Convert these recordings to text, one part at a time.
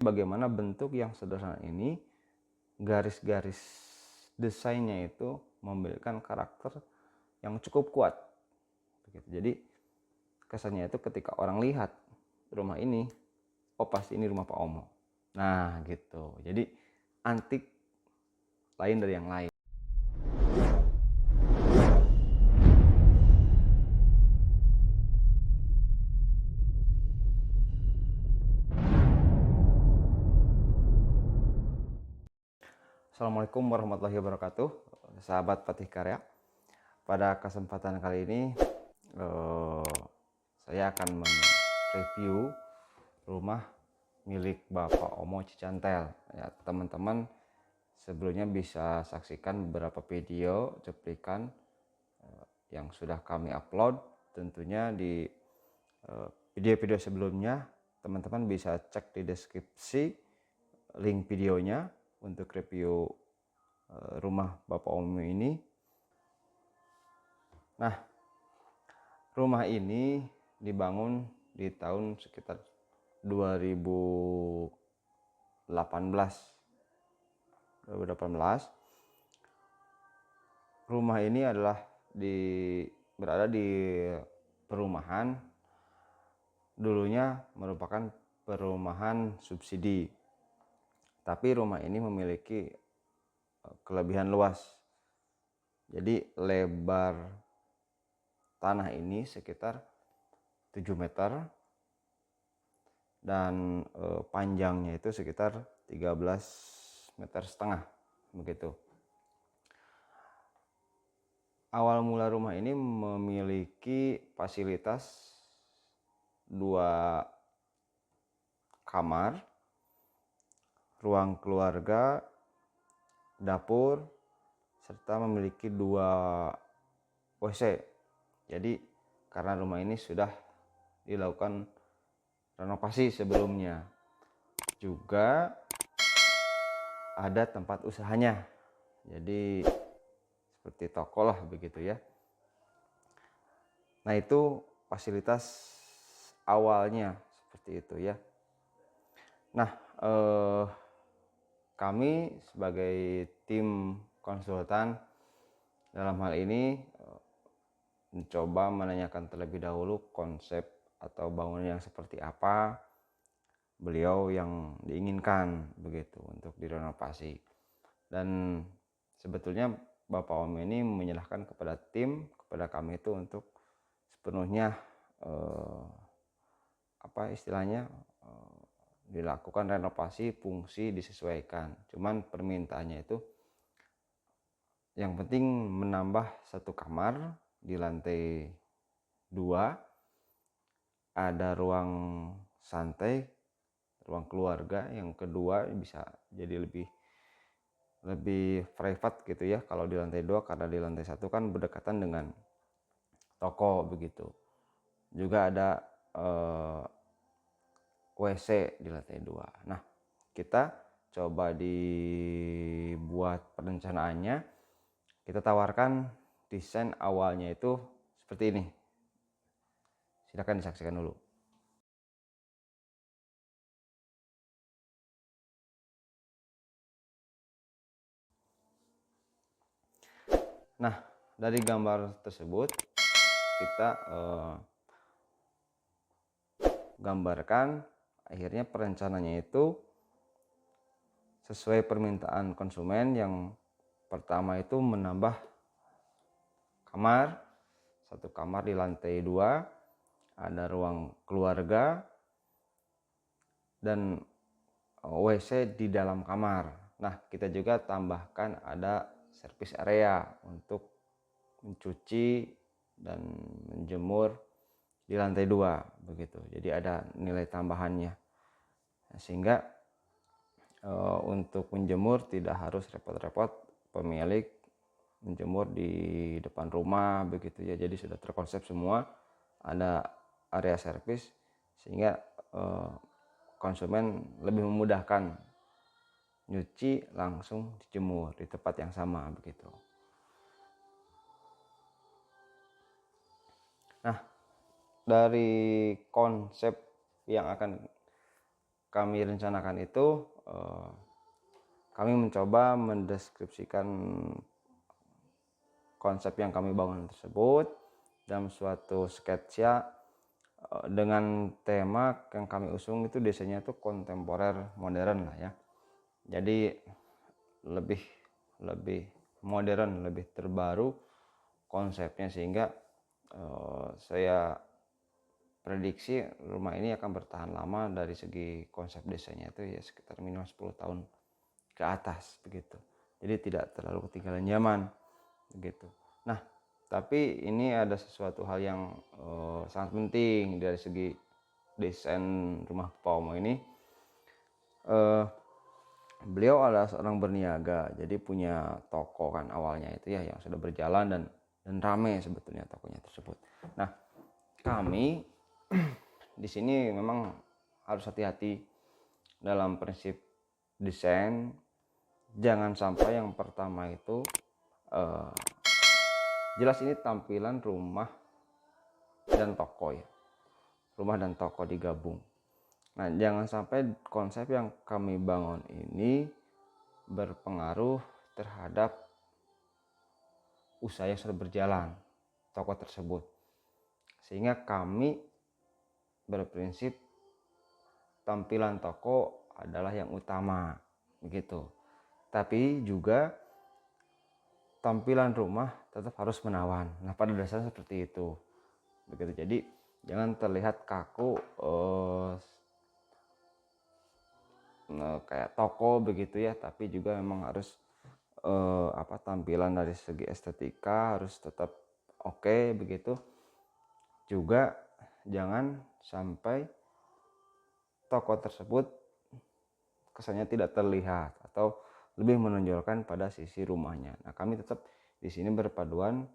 Bagaimana bentuk yang sederhana ini, garis-garis desainnya itu memberikan karakter yang cukup kuat begitu. Jadi kesannya itu ketika orang lihat rumah ini, oh pasti ini rumah Pak Omo. Nah gitu. Jadi antik lain dari yang lain. Assalamualaikum warahmatullahi wabarakatuh, sahabat Patih Karya. Pada kesempatan kali ini saya akan mereview rumah milik Bapak Omo Cicantel. Ya, teman-teman sebelumnya bisa saksikan beberapa video cuplikan yang sudah kami upload. Tentunya di video-video sebelumnya teman-teman bisa cek di deskripsi link videonya untuk review rumah Bapak Omo ini. Nah, rumah ini dibangun di tahun sekitar 2018. Rumah ini adalah berada di perumahan, dulunya merupakan perumahan subsidi. Tapi rumah ini memiliki kelebihan luas. Jadi lebar tanah ini sekitar 7 meter dan panjangnya itu sekitar 13,5 meter begitu. Awal mula rumah ini memiliki fasilitas 2 kamar, ruang keluarga, dapur, serta memiliki 2 WC. Jadi karena rumah ini sudah dilakukan renovasi sebelumnya, juga ada tempat usahanya, jadi seperti toko lah begitu ya. Nah itu fasilitas awalnya seperti itu ya. Nah kami sebagai tim konsultan dalam hal ini mencoba menanyakan terlebih dahulu konsep atau bangunan yang seperti apa beliau yang diinginkan begitu untuk direnovasi. Dan sebetulnya Bapak Om ini menyerahkan kepada tim, kepada kami itu untuk sepenuhnya dilakukan renovasi, fungsi disesuaikan. Cuman permintaannya itu yang penting menambah 1 kamar di lantai 2, ada ruang santai, ruang keluarga. Yang kedua bisa jadi lebih private gitu ya kalau di lantai 2, karena di lantai 1 kan berdekatan dengan toko begitu. Juga ada WC di lantai 2. Nah, kita coba dibuat perencanaannya. Kita tawarkan desain awalnya itu seperti ini. Silakan disaksikan dulu. Nah, dari gambar tersebut kita gambarkan akhirnya perencanaannya itu sesuai permintaan konsumen. Yang pertama itu menambah kamar, 1 kamar di lantai 2, ada ruang keluarga dan WC di dalam kamar. Nah, kita juga tambahkan ada service area untuk mencuci dan menjemur di lantai 2 begitu. Jadi ada nilai tambahannya, sehingga untuk menjemur tidak harus repot-repot pemilik menjemur di depan rumah begitu ya. Jadi sudah terkonsep semua, ada area servis, sehingga konsumen lebih memudahkan nyuci langsung dijemur di tempat yang sama begitu. Nah, dari konsep yang akan kami rencanakan itu, kami mencoba mendeskripsikan konsep yang kami bangun tersebut dalam suatu sketsa, dengan tema yang kami usung itu desainnya itu kontemporer modern lah ya. Jadi lebih lebih modern, lebih terbaru konsepnya, sehingga saya prediksi rumah ini akan bertahan lama dari segi konsep desainnya itu ya sekitar minimal 10 tahun ke atas begitu. Jadi tidak terlalu ketinggalan zaman begitu. Nah, tapi ini ada sesuatu hal yang sangat penting dari segi desain rumah Paumo ini. Beliau adalah seorang berniaga, jadi punya toko kan awalnya itu ya yang sudah berjalan dan ramai sebetulnya tokonya tersebut. Nah, kami di sini memang harus hati-hati dalam prinsip desain. Jangan sampai yang pertama itu jelas ini tampilan rumah dan toko ya, rumah dan toko digabung. Nah, jangan sampai konsep yang kami bangun ini berpengaruh terhadap usaha yang sudah berjalan toko tersebut, sehingga kami berprinsip tampilan toko adalah yang utama begitu, tapi juga tampilan rumah tetap harus menawan. Nah, pada dasarnya seperti itu begitu. Jadi jangan terlihat kaku kayak toko begitu ya, tapi juga memang harus tampilan dari segi estetika harus tetap oke begitu. Juga jangan sampai toko tersebut kesannya tidak terlihat atau lebih menonjolkan pada sisi rumahnya. Nah, kami tetap di sini berpaduan,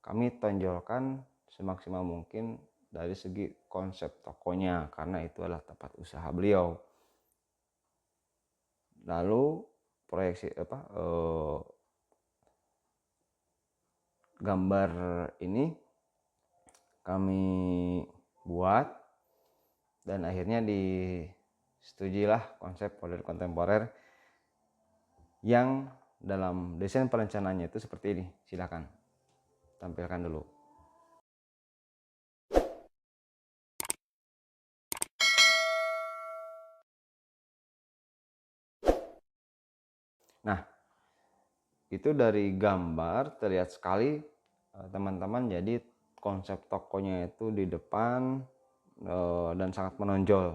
kami tonjolkan semaksimal mungkin dari segi konsep tokonya karena itu adalah tempat usaha beliau. Lalu proyeksi gambar ini kami buat dan akhirnya disetujuilah konsep modern kontemporer yang dalam desain perencanaannya itu seperti ini. Silakan tampilkan dulu. Nah, itu dari gambar terlihat sekali teman-teman, jadi konsep tokonya itu di depan dan sangat menonjol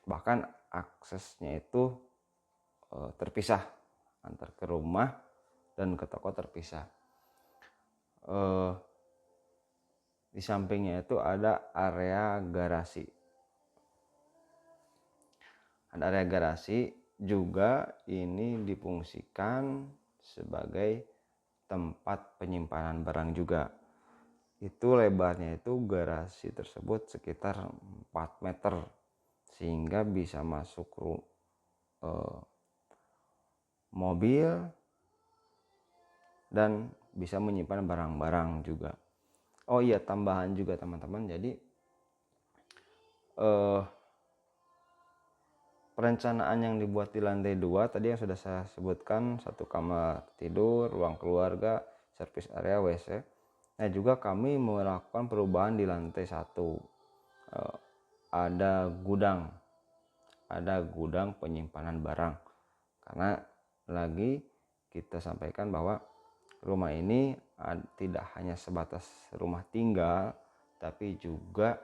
bahkan aksesnya itu terpisah antar ke rumah dan ke toko terpisah. Di sampingnya itu ada area garasi. Ada area garasi juga, ini difungsikan sebagai tempat penyimpanan barang juga. Itu lebarnya itu garasi tersebut sekitar 4 meter sehingga bisa masuk mobil dan bisa menyimpan barang-barang juga. Oh iya, tambahan juga teman-teman, jadi perencanaan yang dibuat di lantai 2 tadi yang sudah saya sebutkan, satu kamar tidur, ruang keluarga, service area, WC. Nah, juga kami melakukan perubahan di lantai 1. Ada gudang penyimpanan barang. Karena lagi kita sampaikan bahwa rumah ini tidak hanya sebatas rumah tinggal, tapi juga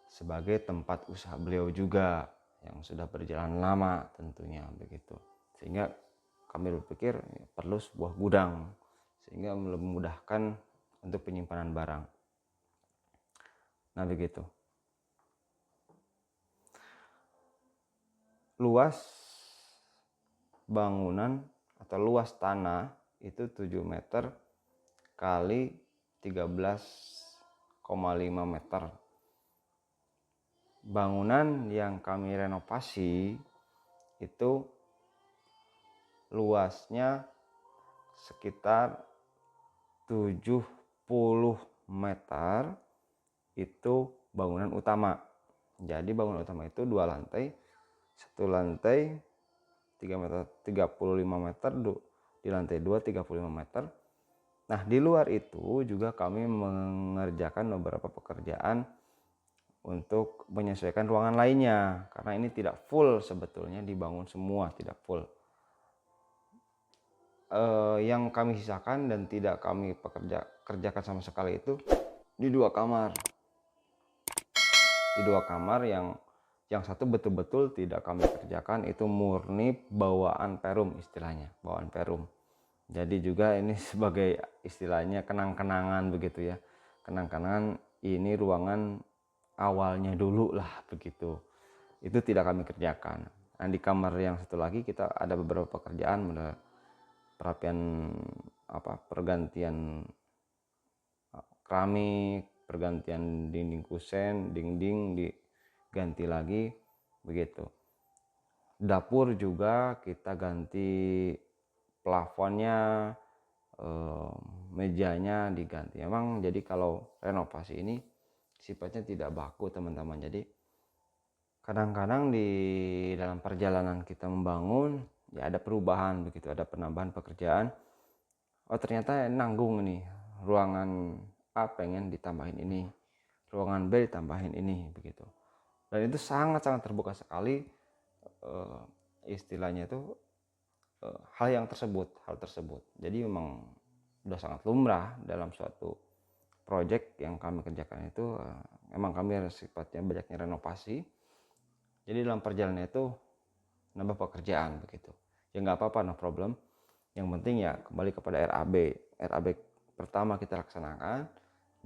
sebagai tempat usaha beliau juga yang sudah berjalan lama tentunya begitu. Sehingga kami berpikir perlu sebuah gudang sehingga memudahkan untuk penyimpanan barang. Nah, begitu. Luas bangunan atau luas tanah itu 7 meter kali 13,5 meter. Bangunan yang kami renovasi itu luasnya sekitar 70 meter, itu bangunan utama. Jadi bangunan utama itu 2 lantai, satu lantai 3 meter, 35 meter, di lantai 2 35 meter. Nah, di luar itu juga kami mengerjakan beberapa pekerjaan untuk menyesuaikan ruangan lainnya, karena ini tidak full sebetulnya dibangun semua, tidak full. Yang kami sisakan dan tidak kami kerjakan sama sekali itu di 2 kamar. Di 2 kamar yang satu betul-betul tidak kami kerjakan, itu murni bawaan perum istilahnya, bawaan perum. Jadi juga ini sebagai istilahnya kenang-kenangan begitu ya. Kenang-kenangan ini ruangan awalnya dulu lah begitu. Itu tidak kami kerjakan. Nah, di kamar yang satu lagi kita ada beberapa pekerjaan, perapian pergantian keramik, pergantian dinding kusen, dinding diganti lagi begitu. Dapur juga kita ganti plafonnya, mejanya diganti. Emang jadi kalau renovasi ini sifatnya tidak baku teman-teman. Jadi kadang-kadang di dalam perjalanan kita membangun ya ada perubahan begitu, ada penambahan pekerjaan. Oh ternyata nanggung nih, ruangan A pengen ditambahin ini, ruangan B ditambahin ini begitu. Dan itu sangat-sangat terbuka sekali, istilahnya itu hal tersebut. Jadi memang udah sangat lumrah dalam suatu project yang kami kerjakan itu. Memang kami sifatnya banyaknya renovasi. Jadi dalam perjalanan itu nambah pekerjaan begitu. Ya nggak apa-apa, no problem. Yang penting ya kembali kepada RAB pertama kita laksanakan.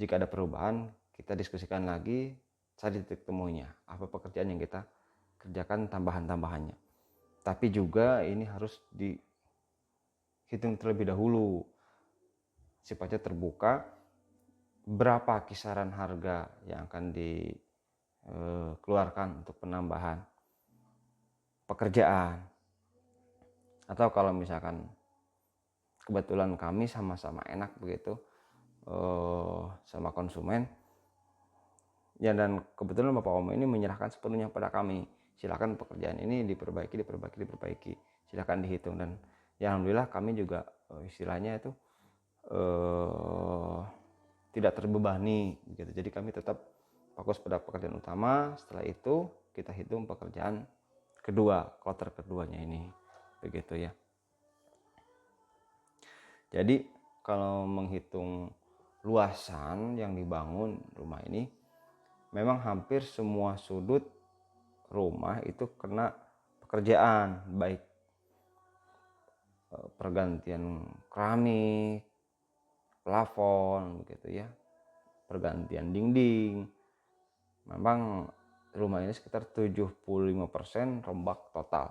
Jika ada perubahan kita diskusikan lagi, cari titik temunya, apa pekerjaan yang kita kerjakan, tambahan-tambahannya. Tapi juga ini harus dihitung terlebih dahulu, sifatnya terbuka, berapa kisaran harga yang akan dikeluarkan untuk penambahan pekerjaan. Atau kalau misalkan kebetulan kami sama-sama enak begitu sama konsumen ya, dan kebetulan Bapak Om ini menyerahkan sepenuhnya pada kami, silakan pekerjaan ini diperbaiki, silakan dihitung. Dan ya alhamdulillah kami juga istilahnya itu tidak terbebani gitu. Jadi kami tetap fokus pada pekerjaan utama, setelah itu kita hitung pekerjaan kedua, kloter keduanya ini begitu ya. Jadi kalau menghitung luasan yang dibangun rumah ini, memang hampir semua sudut rumah itu kena pekerjaan, baik pergantian keramik, plafon begitu ya, pergantian dinding. Memang rumah ini sekitar 75% rombak total,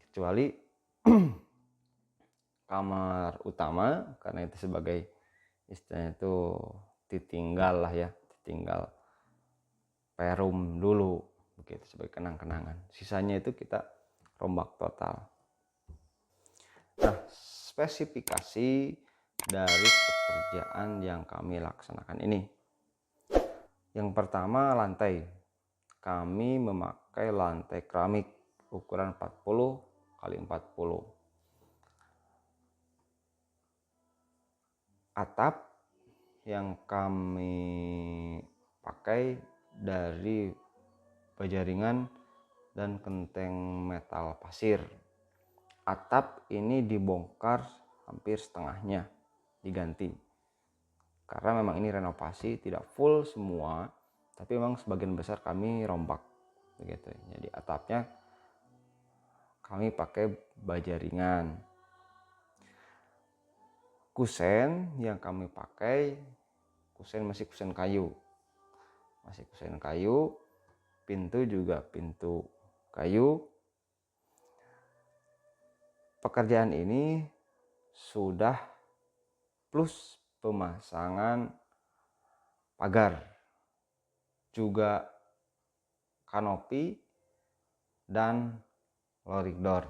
kecuali kamar utama, karena itu sebagai istilahnya itu ditinggal lah ya, ditinggal perum dulu begitu sebagai kenang-kenangan. Sisanya itu kita rombak total. Nah, spesifikasi dari pekerjaan yang kami laksanakan ini, yang pertama lantai, kami memakai lantai keramik ukuran 40 x 40. Atap yang kami pakai dari baja ringan dan genteng metal pasir. Atap ini dibongkar hampir setengahnya, diganti, karena memang ini renovasi, tidak full semua, tapi memang sebagian besar kami rombak begitu. Jadi atapnya kami pakai baja ringan. Kusen yang kami pakai masih kusen kayu, pintu juga pintu kayu. Pekerjaan ini sudah plus pemasangan pagar, juga kanopi dan loring door.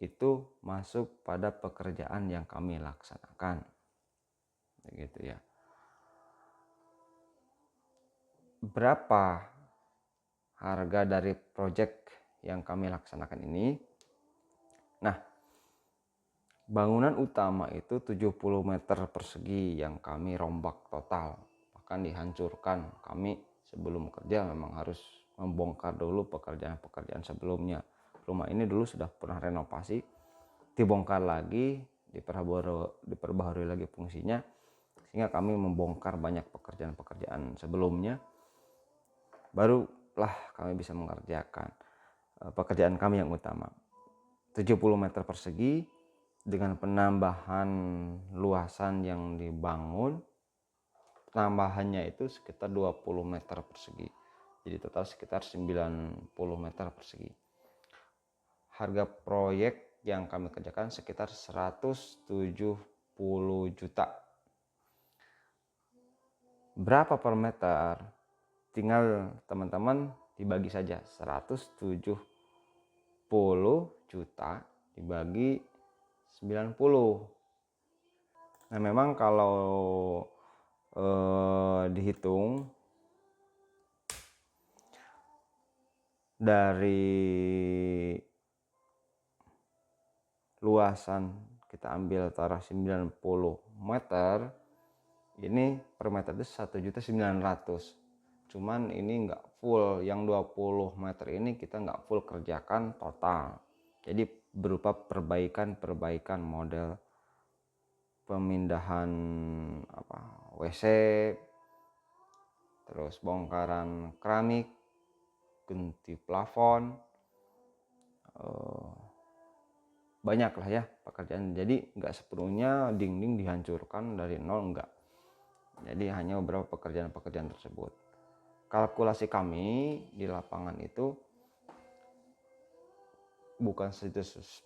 Itu masuk pada pekerjaan yang kami laksanakan begitu ya. berapa harga dari project yang kami laksanakan ini. Nah, bangunan utama itu 70 meter persegi yang kami rombak total, bahkan dihancurkan. Kami sebelum kerja memang harus membongkar dulu pekerjaan-pekerjaan sebelumnya. Rumah ini dulu sudah pernah renovasi, dibongkar lagi, diperbaharui lagi fungsinya, sehingga kami membongkar banyak pekerjaan-pekerjaan sebelumnya, barulah kami bisa mengerjakan pekerjaan kami yang utama. 70 meter persegi dengan penambahan luasan yang dibangun, tambahannya itu sekitar 20 meter persegi, jadi total sekitar 90 meter persegi. Harga proyek yang kami kerjakan sekitar 170 juta. Berapa per meter? Tinggal teman-teman dibagi saja, 170 juta dibagi 90. Nah, memang kalau dihitung dari luasan kita ambil taruh 90 meter, ini per meter itu 1.900.000. Cuman ini enggak full, yang 20 meter ini kita enggak full kerjakan total. Jadi berupa perbaikan model pemindahan WC, terus bongkaran keramik, ganti plafon, banyak lah ya pekerjaan. Jadi nggak sepenuhnya dinding dihancurkan dari nol, enggak. Jadi hanya beberapa pekerjaan-pekerjaan tersebut. Kalkulasi kami di lapangan itu bukan 1.900.000,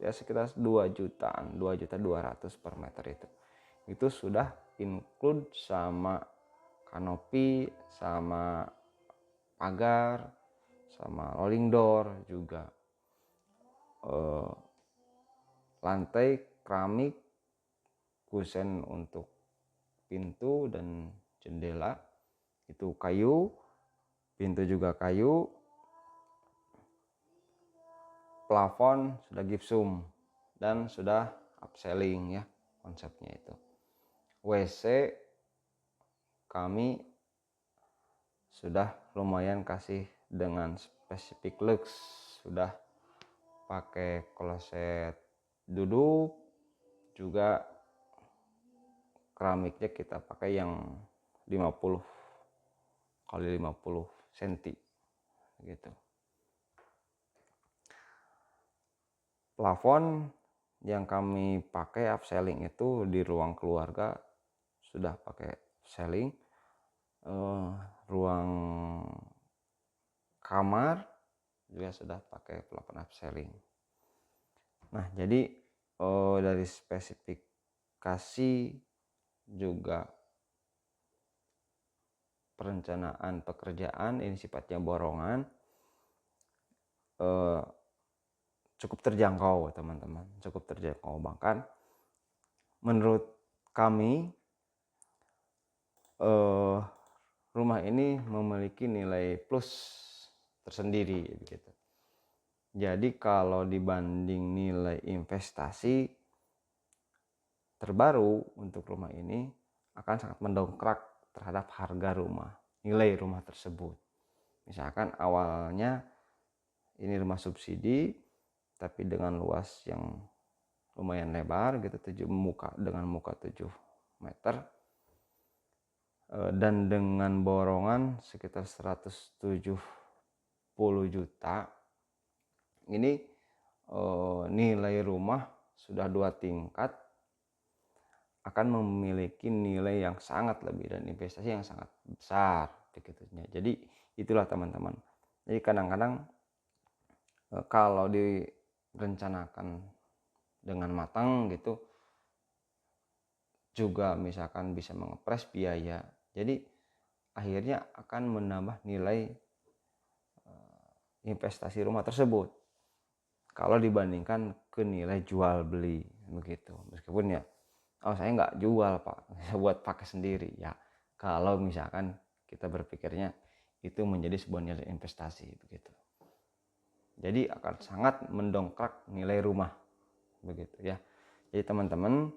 ya sekitar 2 jutaan, 2.200.000 per meter itu sudah include sama kanopi, sama pagar, sama rolling door, juga lantai keramik, kusen untuk pintu dan jendela itu kayu, pintu juga kayu, plafon sudah gypsum dan sudah upselling ya konsepnya itu. WC kami sudah lumayan kasih dengan spesifik lux, sudah pakai kloset duduk, juga keramiknya kita pakai yang 50 kali 50 cm gitu. Plafon yang kami pakai upselling itu di ruang keluarga sudah pakai upselling, ruang kamar juga sudah pakai plafon upselling. Nah, jadi dari spesifikasi juga perencanaan pekerjaan, ini sifatnya borongan, cukup terjangkau teman-teman, cukup terjangkau. Bahkan menurut kami rumah ini memiliki nilai plus tersendiri begitu. Jadi kalau dibanding nilai investasi terbaru untuk rumah ini akan sangat mendongkrak terhadap harga rumah, nilai rumah tersebut. Misalkan awalnya ini rumah subsidi tapi dengan luas yang lumayan lebar gitu, dengan muka 7 meter dan dengan borongan sekitar 170 juta. Ini nilai rumah sudah 2 tingkat akan memiliki nilai yang sangat lebih dan investasi yang sangat besar begitunya. Jadi itulah teman-teman. Jadi kadang-kadang kalau direncanakan dengan matang gitu juga misalkan bisa mengepres biaya. Jadi akhirnya akan menambah nilai investasi rumah tersebut kalau dibandingkan ke nilai jual beli begitu. Meskipun ya saya nggak jual pak, saya buat pakai sendiri ya. kalau misalkan kita berpikirnya itu menjadi sebuah nilai investasi begitu. Jadi akan sangat mendongkrak nilai rumah begitu ya. Jadi teman-teman,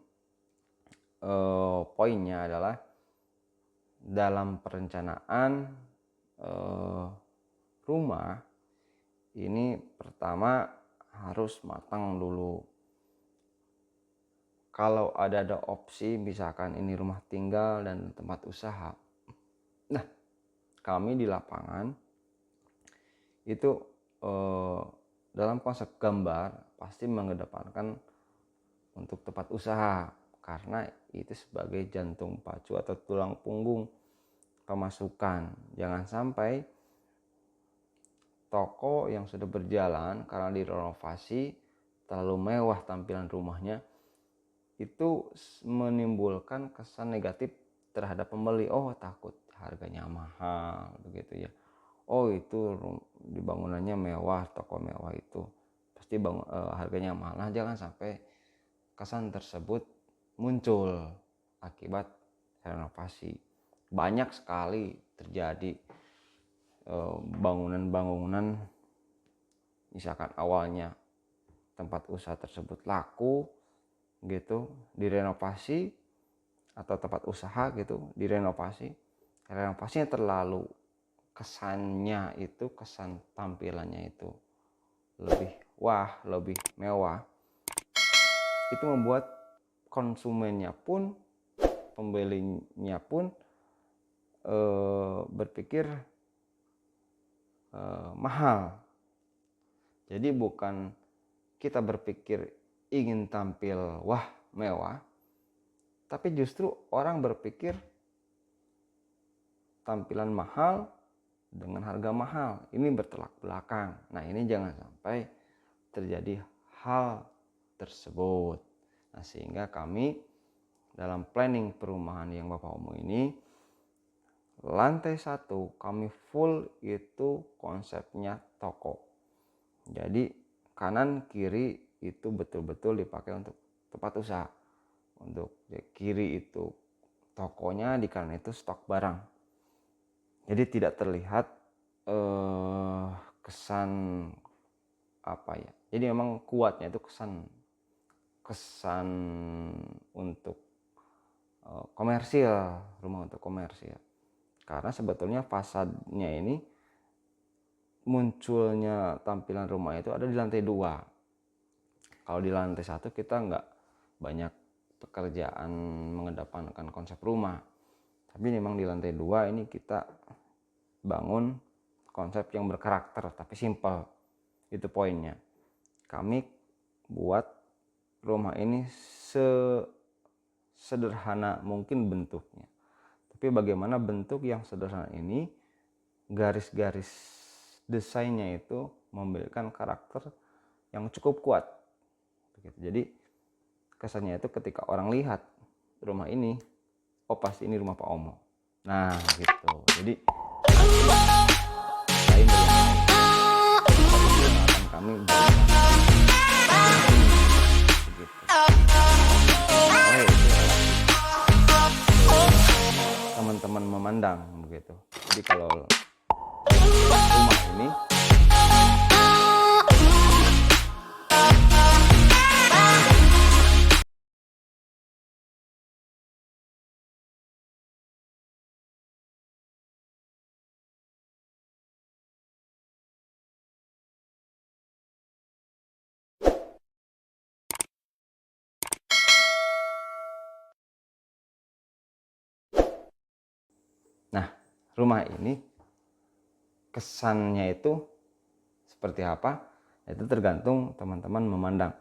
poinnya adalah dalam perencanaan rumah ini pertama harus matang dulu. Kalau ada opsi misalkan ini rumah tinggal dan tempat usaha, nah kami di lapangan itu dalam konsep gambar pasti mengedepankan untuk tempat usaha, karena itu sebagai jantung pacu atau tulang punggung pemasukan. Jangan sampai toko yang sudah berjalan karena direnovasi terlalu mewah tampilan rumahnya itu menimbulkan kesan negatif terhadap pembeli. Oh, takut harganya mahal begitu ya. Oh, itu di bangunannya mewah, toko mewah itu pasti harganya mahal. Nah, jangan sampai kesan tersebut muncul akibat renovasi. Banyak sekali terjadi bangunan-bangunan misalkan awalnya tempat usaha tersebut laku gitu, direnovasi, atau tempat usaha gitu renovasinya terlalu, kesannya itu, kesan tampilannya itu lebih wah, lebih mewah, itu membuat konsumennya pun, pembelinya pun berpikir mahal. Jadi bukan kita berpikir ingin tampil wah, mewah, tapi justru orang berpikir tampilan mahal dengan harga mahal. Ini bertolak belakang. Nah, ini jangan sampai terjadi hal tersebut. Nah, sehingga kami dalam planning perumahan yang Bapak omong ini, lantai 1 kami full itu konsepnya toko. Jadi kanan kiri itu betul-betul dipakai untuk tempat usaha. Untuk kiri itu tokonya, di kanan itu stok barang. Jadi tidak terlihat kesan apa ya. Jadi memang kuatnya itu kesan untuk komersil, rumah untuk komersil. Karena sebetulnya fasadnya ini, munculnya tampilan rumah itu ada di lantai 2. Kalau di lantai 1 kita nggak banyak pekerjaan mengedepankan konsep rumah, tapi memang di lantai 2 ini kita bangun konsep yang berkarakter tapi simple. Itu poinnya. Kami buat rumah ini sederhana mungkin bentuknya, tapi bagaimana bentuk yang sederhana ini, garis-garis desainnya itu memberikan karakter yang cukup kuat begitu. Jadi kesannya itu ketika orang lihat rumah ini, oh pasti ini rumah Pak Omo. Nah gitu. Jadi lain dengan akan kami begitu. Teman-teman memandang begitu. Jadi kalau rumah ini rumah ini kesannya itu seperti apa, itu tergantung teman-teman memandang.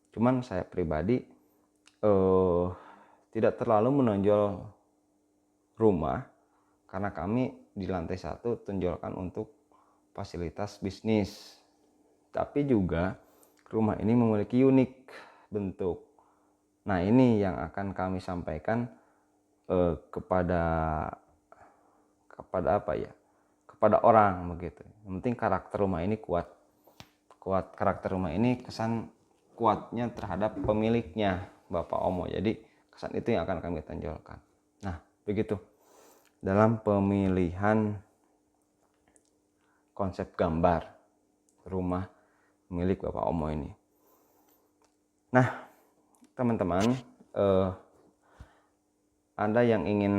Cuman saya pribadi tidak terlalu menonjol rumah, karena kami di lantai 1 tonjolkan untuk fasilitas bisnis. Tapi juga rumah ini memiliki unik bentuk. Nah, ini yang akan kami sampaikan kepada apa ya, kepada orang begitu. Yang penting karakter rumah ini kuat karakter rumah ini, kesan kuatnya terhadap pemiliknya Bapak Omo. Jadi kesan itu yang akan kami tonjolkan. Nah begitu. dalam pemilihan konsep gambar rumah milik Bapak Omo ini. Nah, teman-teman, ada yang ingin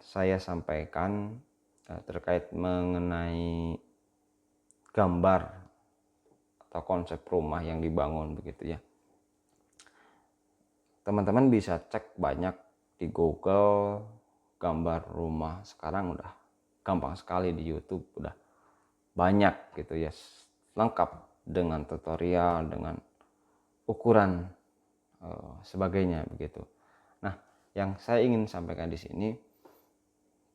saya sampaikan terkait mengenai gambar atau konsep rumah yang dibangun begitu ya. Teman-teman bisa cek banyak di Google gambar rumah. Sekarang udah gampang sekali di YouTube, udah banyak gitu ya, lengkap dengan tutorial, dengan ukuran sebagainya begitu. Nah, yang saya ingin sampaikan di sini,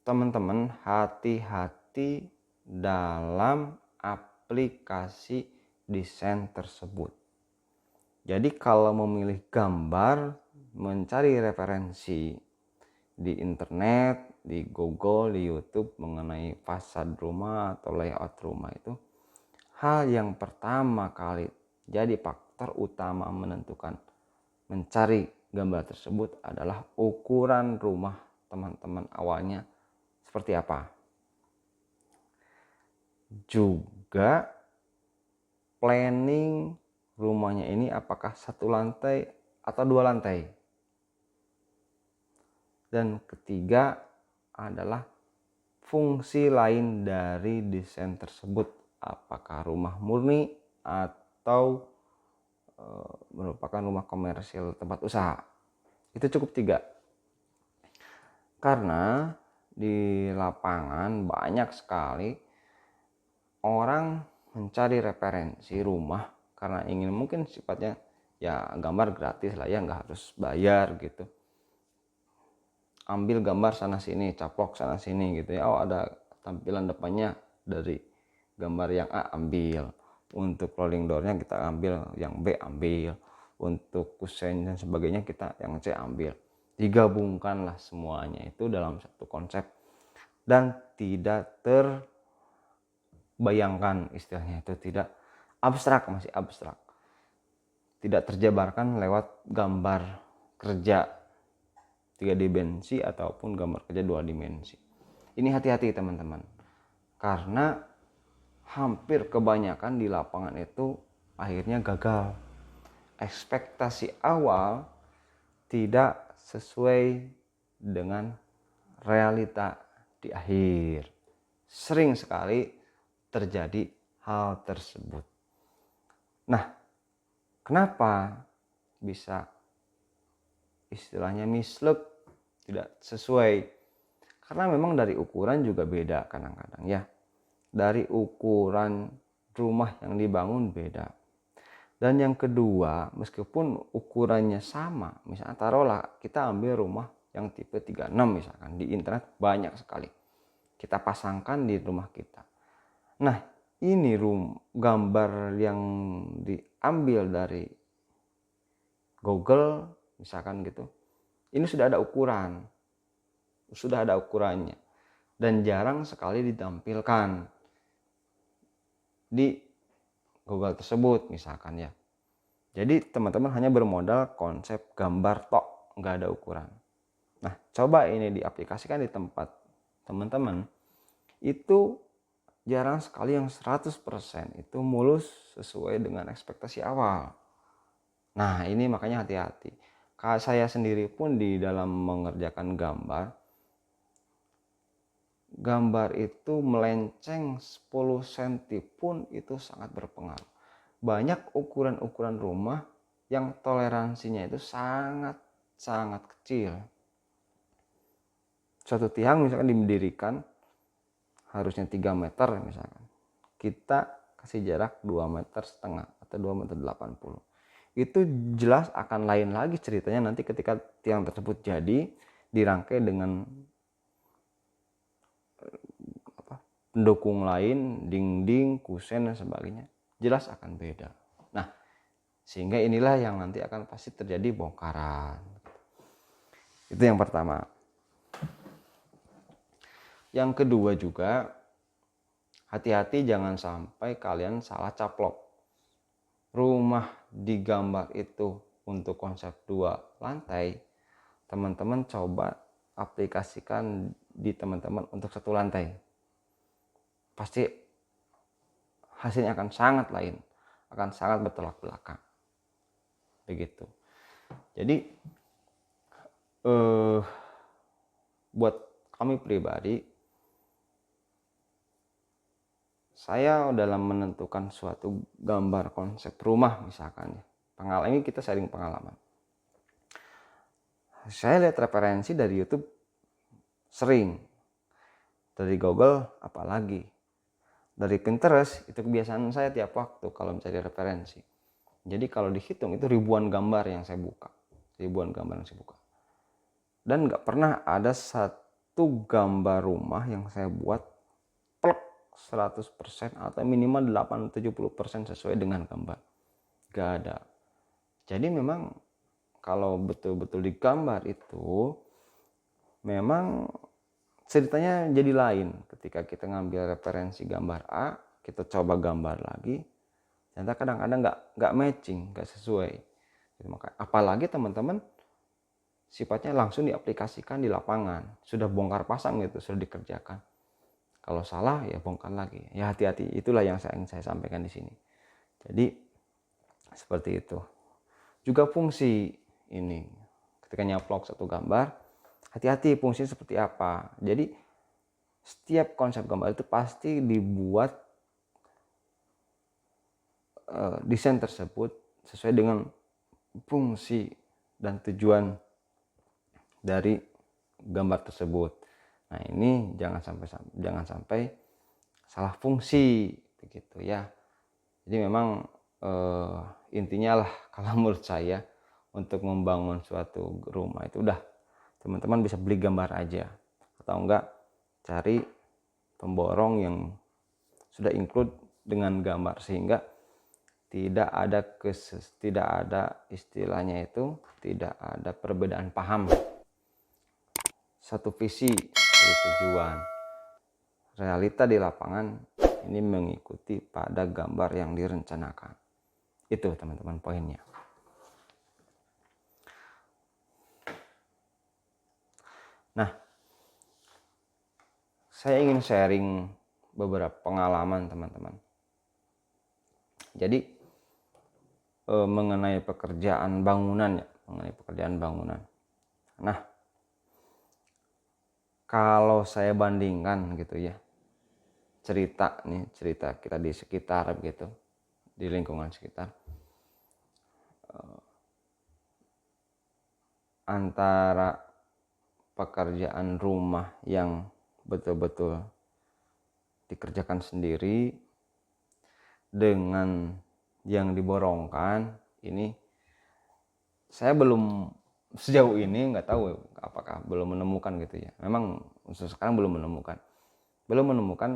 teman-teman hati-hati dalam aplikasi desain tersebut. Jadi kalau memilih gambar, mencari referensi di internet, di Google, di YouTube mengenai fasad rumah atau layout rumah, itu hal yang pertama kali jadi faktor utama menentukan mencari gambar tersebut adalah ukuran rumah teman-teman awalnya seperti apa. Juga planning rumahnya ini apakah satu lantai atau dua lantai. Dan ketiga adalah fungsi lain dari desain tersebut, apakah rumah murni atau merupakan rumah komersil tempat usaha. Itu cukup 3. Karena di lapangan banyak sekali orang mencari referensi rumah karena ingin, mungkin sifatnya ya gambar gratis lah ya, nggak harus bayar gitu. Ambil gambar sana sini, caplok sana sini gitu ya. Oh, ada tampilan depannya dari gambar yang A, ambil. Untuk rolling doornya kita ambil yang B, ambil. Untuk kusen dan sebagainya kita yang C ambil. Digabungkanlah semuanya itu dalam satu konsep dan tidak terbayangkan, istilahnya itu tidak abstrak, masih abstrak, tidak terjabarkan lewat gambar kerja 3 dimensi ataupun gambar kerja 2 dimensi. Ini hati-hati teman-teman, karena hampir kebanyakan di lapangan itu akhirnya gagal. Ekspektasi awal tidak sesuai dengan realita di akhir. Sering sekali terjadi hal tersebut. Nah, kenapa bisa istilahnya misluk, tidak sesuai? Karena memang dari ukuran juga beda kadang-kadang ya. Dari ukuran rumah yang dibangun beda. Dan yang kedua, meskipun ukurannya sama, misalnya taruhlah kita ambil rumah yang tipe 36 misalkan, di internet banyak sekali. Kita pasangkan di rumah kita. Nah, ini gambar yang diambil dari Google misalkan gitu. Ini sudah ada ukuran. Sudah ada ukurannya. Dan jarang sekali ditampilkan di Google tersebut misalkan ya. Jadi teman-teman hanya bermodal konsep gambar tok, nggak ada ukuran. Nah, coba ini diaplikasikan di tempat teman-teman, itu jarang sekali yang 100% itu mulus sesuai dengan ekspektasi awal. Nah, ini makanya hati-hati. Saya sendiri pun di dalam mengerjakan gambar itu melenceng 10 cm pun itu sangat berpengaruh. Banyak ukuran-ukuran rumah yang toleransinya itu sangat kecil. Suatu tiang misalkan didirikan harusnya 3 meter misalkan. Kita kasih jarak 2,5 meter atau 2,80 meter. Itu jelas akan lain lagi ceritanya nanti ketika tiang tersebut jadi dirangkai dengan pendukung lain, dinding, kusen dan sebagainya, jelas akan beda. Nah, sehingga inilah yang nanti akan pasti terjadi bongkaran. Itu yang pertama. Yang kedua juga, hati-hati jangan sampai kalian salah caplok. Rumah di gambar itu untuk konsep 2 lantai, teman-teman coba aplikasikan di teman-teman untuk satu lantai, pasti hasilnya akan sangat lain, akan sangat bertolak belakang begitu. Jadi buat kami pribadi, saya dalam menentukan suatu gambar konsep rumah misalkan ya, pengalaman ini kita sharing pengalaman. Saya lihat referensi dari YouTube sering, dari Google apalagi, dari Pinterest itu kebiasaan saya tiap waktu kalau mencari referensi. Jadi kalau dihitung itu ribuan gambar yang saya buka, dan nggak pernah ada satu gambar rumah yang saya buat plek 100% atau minimal 80-70% sesuai dengan gambar. Gak ada. Jadi memang kalau betul-betul digambar itu memang ceritanya jadi lain. Ketika kita ngambil referensi gambar A, kita coba gambar lagi, ternyata kadang-kadang nggak matching, nggak sesuai. Apalagi teman-teman sifatnya langsung diaplikasikan di lapangan, sudah bongkar pasang gitu, sudah dikerjakan. Kalau salah ya bongkar lagi. Ya hati-hati, itulah yang ingin saya sampaikan di sini. Jadi seperti itu. Juga fungsi ini, ketika nyaplok satu gambar, hati-hati fungsinya seperti apa. Jadi setiap konsep gambar itu pasti dibuat desain tersebut sesuai dengan fungsi dan tujuan dari gambar tersebut. Nah ini jangan sampai salah fungsi begitu ya. Jadi memang intinya lah kalau menurut saya, untuk membangun suatu rumah itu udah teman-teman bisa beli gambar aja, atau enggak cari pemborong yang sudah include dengan gambar, sehingga tidak ada istilahnya itu, tidak ada perbedaan paham, satu visi, satu tujuan. Realita di lapangan ini mengikuti pada gambar yang direncanakan. Itu teman-teman poinnya. Nah, saya ingin sharing beberapa pengalaman teman-teman. Jadi mengenai pekerjaan bangunan ya, Nah, kalau saya bandingkan gitu ya, cerita kita di sekitar gitu, di lingkungan sekitar, antara pekerjaan rumah yang betul-betul dikerjakan sendiri dengan yang diborongkan, ini saya belum, sejauh ini nggak tahu apakah belum menemukan gitu ya. Memang sekarang belum menemukan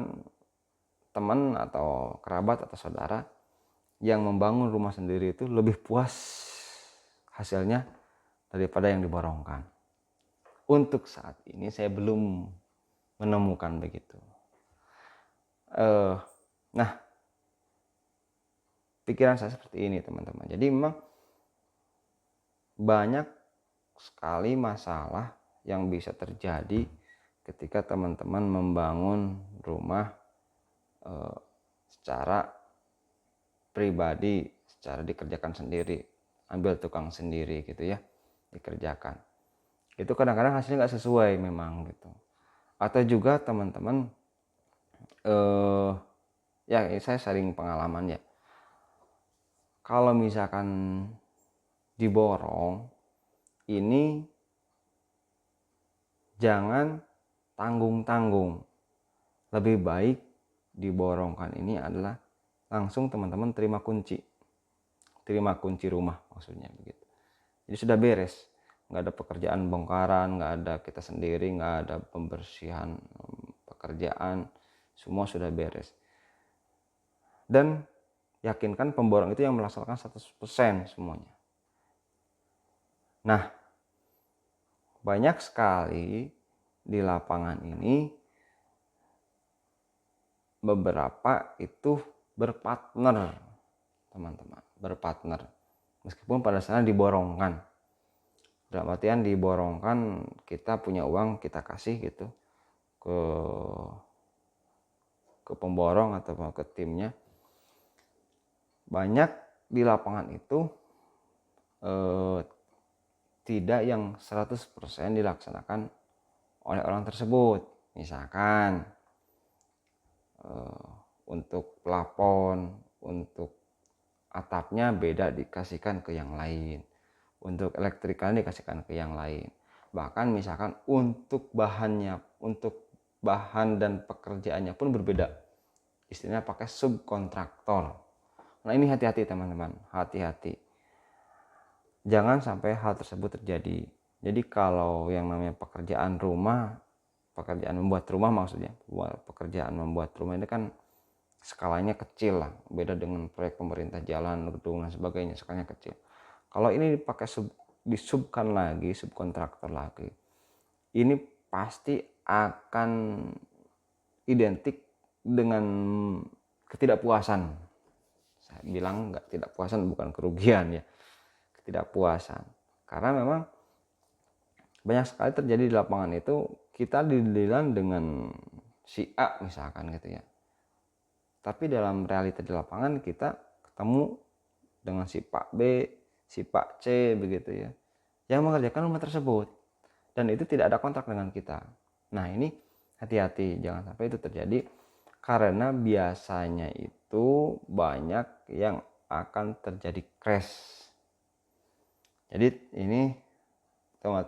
teman atau kerabat atau saudara yang membangun rumah sendiri itu lebih puas hasilnya daripada yang diborongkan. Untuk saat ini saya belum menemukan begitu. Nah, pikiran saya seperti ini teman-teman. Jadi memang banyak sekali masalah yang bisa terjadi ketika teman-teman membangun rumah secara pribadi, secara dikerjakan sendiri, ambil tukang sendiri gitu ya, dikerjakan. Itu kadang-kadang hasilnya nggak sesuai memang gitu. Atau juga teman-teman ya saya sharing pengalaman ya, kalau misalkan diborong, ini jangan tanggung-tanggung. Lebih baik diborongkan ini adalah langsung teman-teman terima kunci rumah maksudnya begitu. Jadi sudah beres, nggak ada pekerjaan bongkaran, nggak ada kita sendiri, nggak ada pembersihan pekerjaan, semua sudah beres. Dan yakinkan pemborong itu yang melaksanakan 100% semuanya. Nah, banyak sekali di lapangan ini beberapa itu berpartner teman-teman, meskipun pada sana dalam artian diborongkan, kita punya uang kita kasih gitu, ke pemborong atau ke timnya, banyak di lapangan itu tidak yang 100% dilaksanakan oleh orang tersebut. Misalkan untuk plafon, untuk atapnya beda dikasihkan ke yang lain, untuk elektrikalnya dikasihkan ke yang lain. Bahkan misalkan untuk bahan dan pekerjaannya pun berbeda, istilahnya pakai subkontraktor. Nah ini hati-hati teman-teman, hati-hati, jangan sampai hal tersebut terjadi. Jadi kalau yang namanya pekerjaan membuat rumah maksudnya, pekerjaan membuat rumah ini kan skalanya kecil lah, beda dengan proyek pemerintah, jalan, gedung dan sebagainya, skalanya kecil. Kalau ini dipakai subkontraktor lagi, ini pasti akan identik dengan ketidakpuasan. Saya bilang ketidakpuasan, bukan kerugian ya, ketidakpuasan. Karena memang banyak sekali terjadi di lapangan itu, kita dililan dengan si A misalkan gitu ya, tapi dalam realita di lapangan kita ketemu dengan si Pak B, si Pak C begitu ya, yang mengerjakan rumah tersebut, dan itu tidak ada kontrak dengan kita. Nah ini hati-hati, jangan sampai itu terjadi, karena biasanya itu banyak yang akan terjadi crash. Jadi ini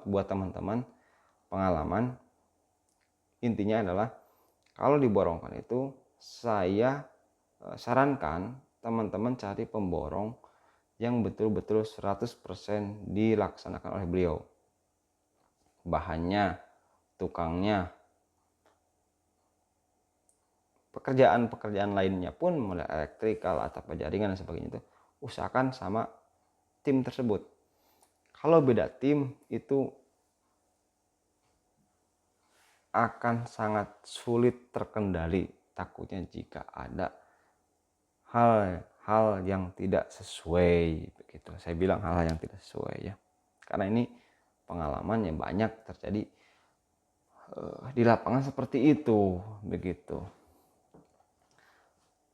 buat teman-teman pengalaman, intinya adalah kalau diborongkan itu, saya sarankan teman-teman cari pemborong yang betul-betul 100% dilaksanakan oleh beliau. Bahannya, tukangnya, pekerjaan-pekerjaan lainnya pun, mulai elektrikal atau jaringan dan sebagainya, itu usahakan sama tim tersebut. Kalau beda tim itu akan sangat sulit terkendali, takutnya jika ada hal yang tidak sesuai begitu. Saya bilang hal yang tidak sesuai ya, karena ini pengalaman yang banyak terjadi di lapangan seperti itu begitu.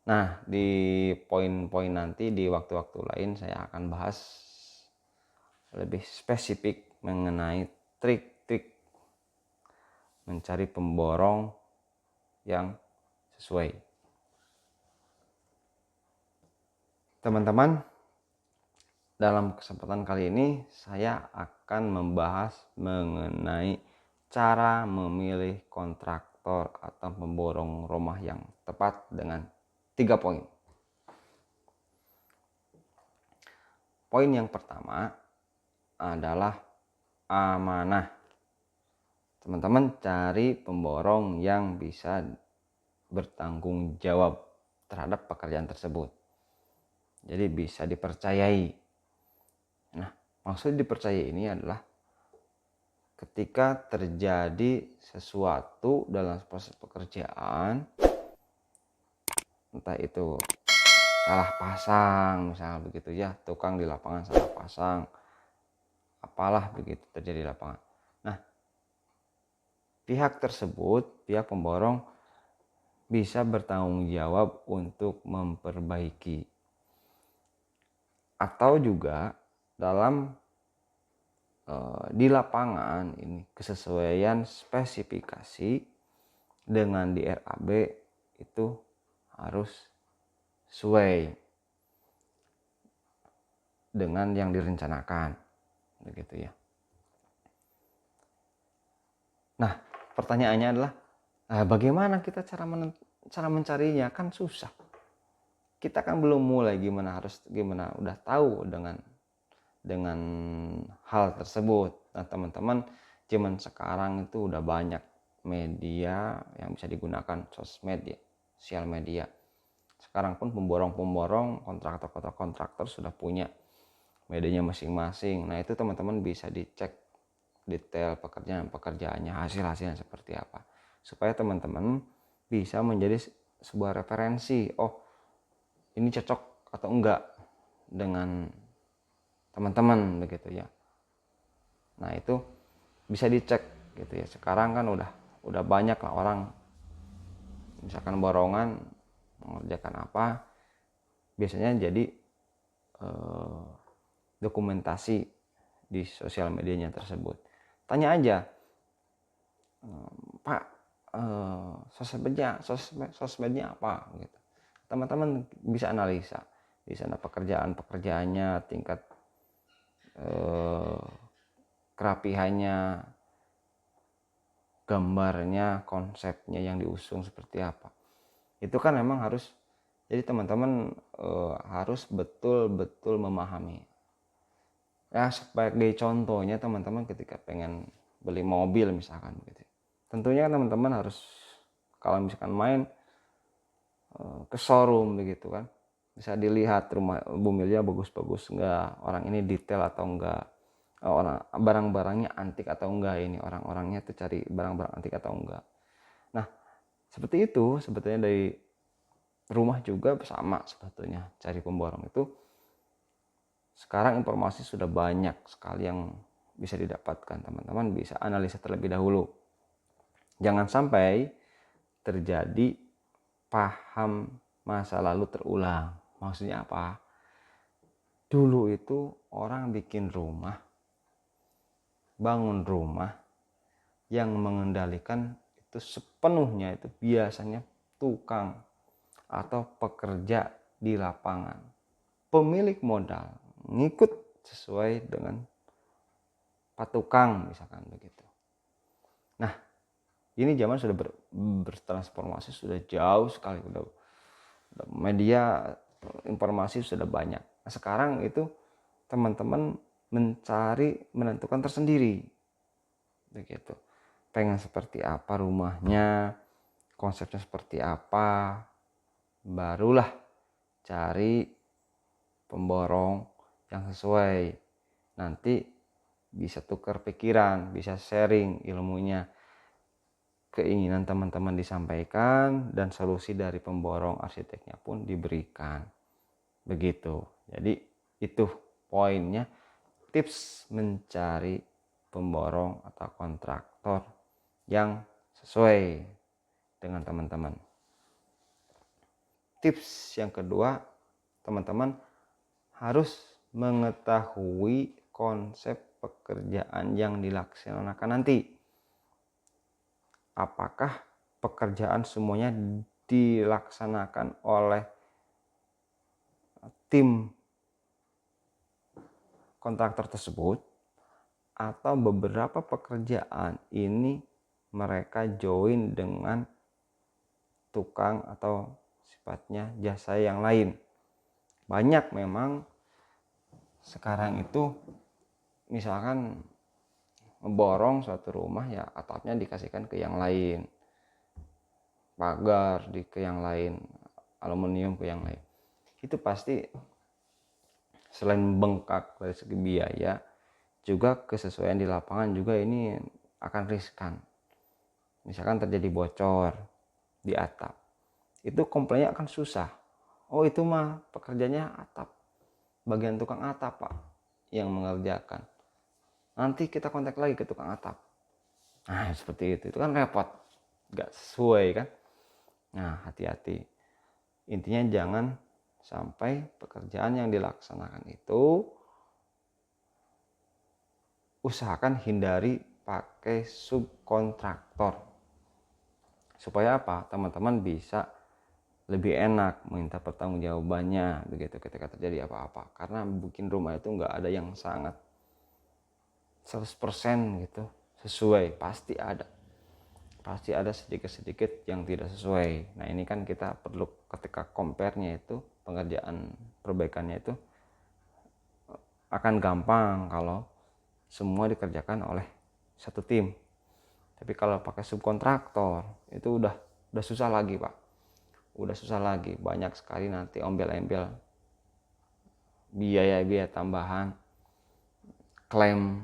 Nah di poin-poin nanti, di waktu-waktu lain saya akan bahas lebih spesifik mengenai trik-trik mencari pemborong yang sesuai. Teman-teman, dalam kesempatan kali ini saya akan membahas mengenai cara memilih kontraktor atau pemborong rumah yang tepat dengan 3 poin. Poin yang pertama adalah amanah. Teman-teman cari pemborong yang bisa bertanggung jawab terhadap pekerjaan tersebut, jadi bisa dipercayai. Nah maksud dipercayai ini adalah ketika terjadi sesuatu dalam proses pekerjaan, entah itu salah pasang misalnya begitu ya, tukang di lapangan salah pasang, apalah begitu terjadi di lapangan. Nah pihak tersebut, pihak pemborong bisa bertanggung jawab untuk memperbaiki. Atau juga dalam di lapangan ini kesesuaian spesifikasi dengan di RAB itu harus sesuai dengan yang direncanakan begitu ya. Nah pertanyaannya adalah bagaimana kita cara mencarinya? Kan susah, kita kan belum mulai, gimana udah tahu dengan hal tersebut. Nah teman-teman, zaman sekarang itu udah banyak media yang bisa digunakan, sosmed ya, sosial media. Sekarang pun pemborong kontraktor sudah punya medianya masing-masing. Nah itu teman-teman bisa dicek detail pekerjaannya, hasilnya seperti apa, supaya teman-teman bisa menjadi sebuah referensi. Oh ini cocok atau enggak dengan teman-teman begitu ya. Nah itu bisa dicek gitu ya. Sekarang kan udah udah banyak lah orang misalkan borongan mengerjakan apa, biasanya jadi dokumentasi di sosial medianya tersebut. Tanya aja, Pak, sosmednya apa gitu. Teman-teman bisa analisa di sana pekerjaannya, tingkat kerapihannya, gambarnya, konsepnya yang diusung seperti apa. Itu kan memang harus, jadi teman-teman harus betul-betul memahami. Ya, sebagai contohnya teman-teman ketika pengen beli mobil misalkan gitu. Tentunya teman-teman harus, kalau misalkan main ke showroom begitu kan, bisa dilihat rumah mobilnya bagus-bagus enggak, orang ini detail atau enggak, orang barang-barangnya antik atau enggak, ini orang-orangnya tuh cari barang-barang antik atau enggak. Nah, seperti itu sebetulnya dari rumah juga sama sebetulnya, cari pemborong itu. Sekarang informasi sudah banyak sekali yang bisa didapatkan, teman-teman bisa analisa terlebih dahulu. Jangan sampai terjadi paham masa lalu terulang. Maksudnya apa? Dulu itu orang bikin rumah, bangun rumah, yang mengendalikan itu sepenuhnya itu biasanya tukang atau pekerja di lapangan. Pemilik modal ngikut sesuai dengan patukang misalkan begitu. Nah, ini zaman sudah bertransformasi, sudah jauh sekali, udah media informasi sudah banyak. Nah, sekarang itu teman-teman menentukan tersendiri begitu. Pengen seperti apa rumahnya, konsepnya seperti apa, barulah cari pemborong yang sesuai. Nanti bisa tukar pikiran, bisa sharing ilmunya, keinginan teman-teman disampaikan, dan solusi dari pemborong arsiteknya pun diberikan. Begitu. Jadi itu poinnya, tips mencari pemborong atau kontraktor yang sesuai dengan teman-teman. Tips yang kedua, teman-teman harus mengetahui konsep pekerjaan yang dilaksanakan nanti. Apakah pekerjaan semuanya dilaksanakan oleh tim kontraktor tersebut, atau beberapa pekerjaan ini mereka join dengan tukang atau sifatnya jasa yang lain. Banyak memang sekarang itu misalkan ngeborong suatu rumah, ya atapnya dikasihkan ke yang lain, pagar ke yang lain, aluminium ke yang lain. Itu pasti selain bengkak dari segi biaya, juga kesesuaian di lapangan juga ini akan riskan. Misalkan terjadi bocor di atap, itu komplainnya akan susah. Oh, itu mah pekerjanya atap, bagian tukang atap Pak yang mengerjakan, nanti kita kontak lagi ke tukang atap. Nah, seperti itu kan repot, gak sesuai kan. Nah, hati-hati, intinya jangan sampai pekerjaan yang dilaksanakan itu, usahakan hindari pakai subkontraktor, supaya apa, teman-teman bisa lebih enak minta pertanggungjawabannya begitu ketika terjadi apa-apa. Karena bikin rumah itu nggak ada yang sangat 100% gitu sesuai, pasti ada sedikit-sedikit yang tidak sesuai. Nah, ini kan kita perlu ketika compare-nya itu, pengerjaan perbaikannya itu akan gampang kalau semua dikerjakan oleh satu tim. Tapi kalau pakai subkontraktor itu udah susah lagi Pak, udah susah lagi, banyak sekali nanti ombel-embel biaya tambahan, klaim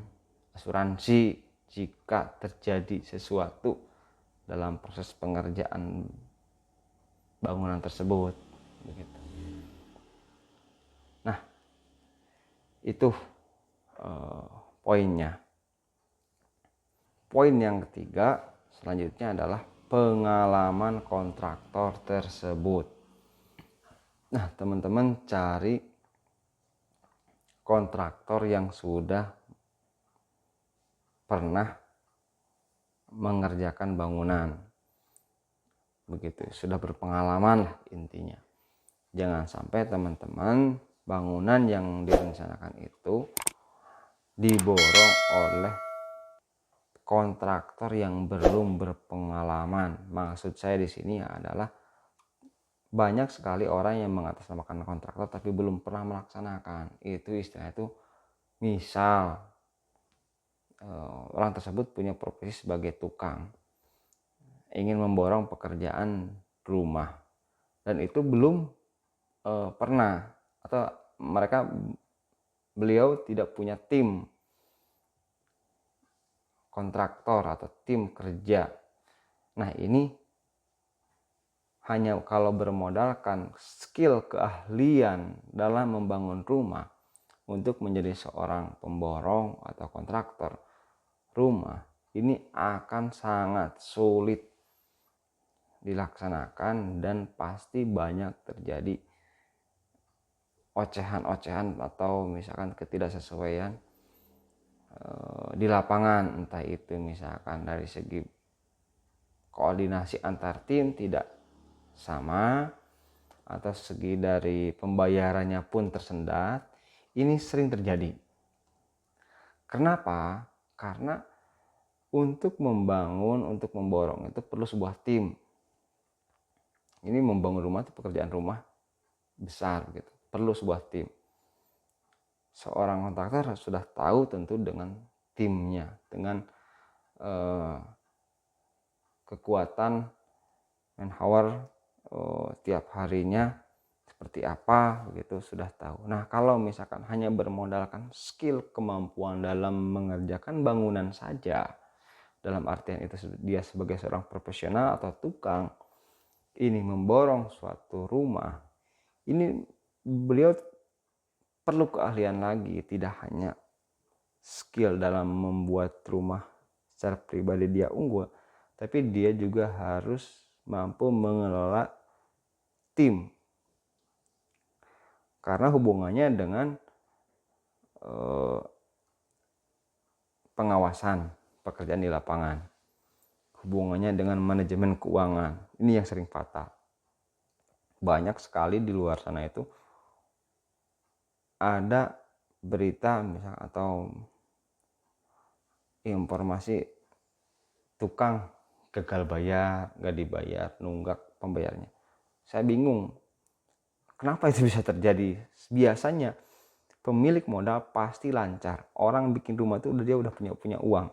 asuransi jika terjadi sesuatu dalam proses pengerjaan bangunan tersebut begitu. Nah, itu poinnya. Poin yang ketiga, selanjutnya adalah pengalaman kontraktor tersebut. Nah, teman-teman cari kontraktor yang sudah pernah mengerjakan bangunan, begitu, sudah berpengalaman lah intinya. Jangan sampai teman-teman bangunan yang direncanakan itu diborong oleh kontraktor yang belum berpengalaman. Maksud saya di sini adalah banyak sekali orang yang mengatasnamakan kontraktor tapi belum pernah melaksanakan. Itu istilahnya itu, misal orang tersebut punya profesi sebagai tukang, ingin memborong pekerjaan rumah, dan itu belum pernah, atau beliau tidak punya tim kontraktor atau tim kerja. Nah, ini hanya kalau bermodalkan skill keahlian dalam membangun rumah untuk menjadi seorang pemborong atau kontraktor rumah, ini akan sangat sulit dilaksanakan dan pasti banyak terjadi ocehan-ocehan atau misalkan ketidaksesuaian di lapangan. Entah itu misalkan dari segi koordinasi antar tim tidak sama, atau segi dari pembayarannya pun tersendat. Ini sering terjadi. Kenapa? Karena untuk membangun, untuk memborong itu perlu sebuah tim. Ini membangun rumah itu pekerjaan rumah besar gitu, perlu sebuah tim. Seorang kontraktor sudah tahu tentu dengan timnya, dengan kekuatan manpower tiap harinya seperti apa begitu, sudah tahu. Nah, kalau misalkan hanya bermodalkan skill kemampuan dalam mengerjakan bangunan saja, dalam artian itu dia sebagai seorang profesional atau tukang ini memborong suatu rumah, ini beliau perlu keahlian lagi, tidak hanya skill dalam membuat rumah secara pribadi dia unggul, tapi dia juga harus mampu mengelola tim, karena hubungannya dengan pengawasan pekerjaan di lapangan, hubungannya dengan manajemen keuangan. Ini yang sering fatal. Banyak sekali di luar sana itu ada berita misalnya atau informasi tukang gagal bayar, gak dibayar, nunggak pembayarannya. Saya bingung, kenapa itu bisa terjadi? Biasanya pemilik modal pasti lancar. Orang bikin rumah itu dia udah punya uang.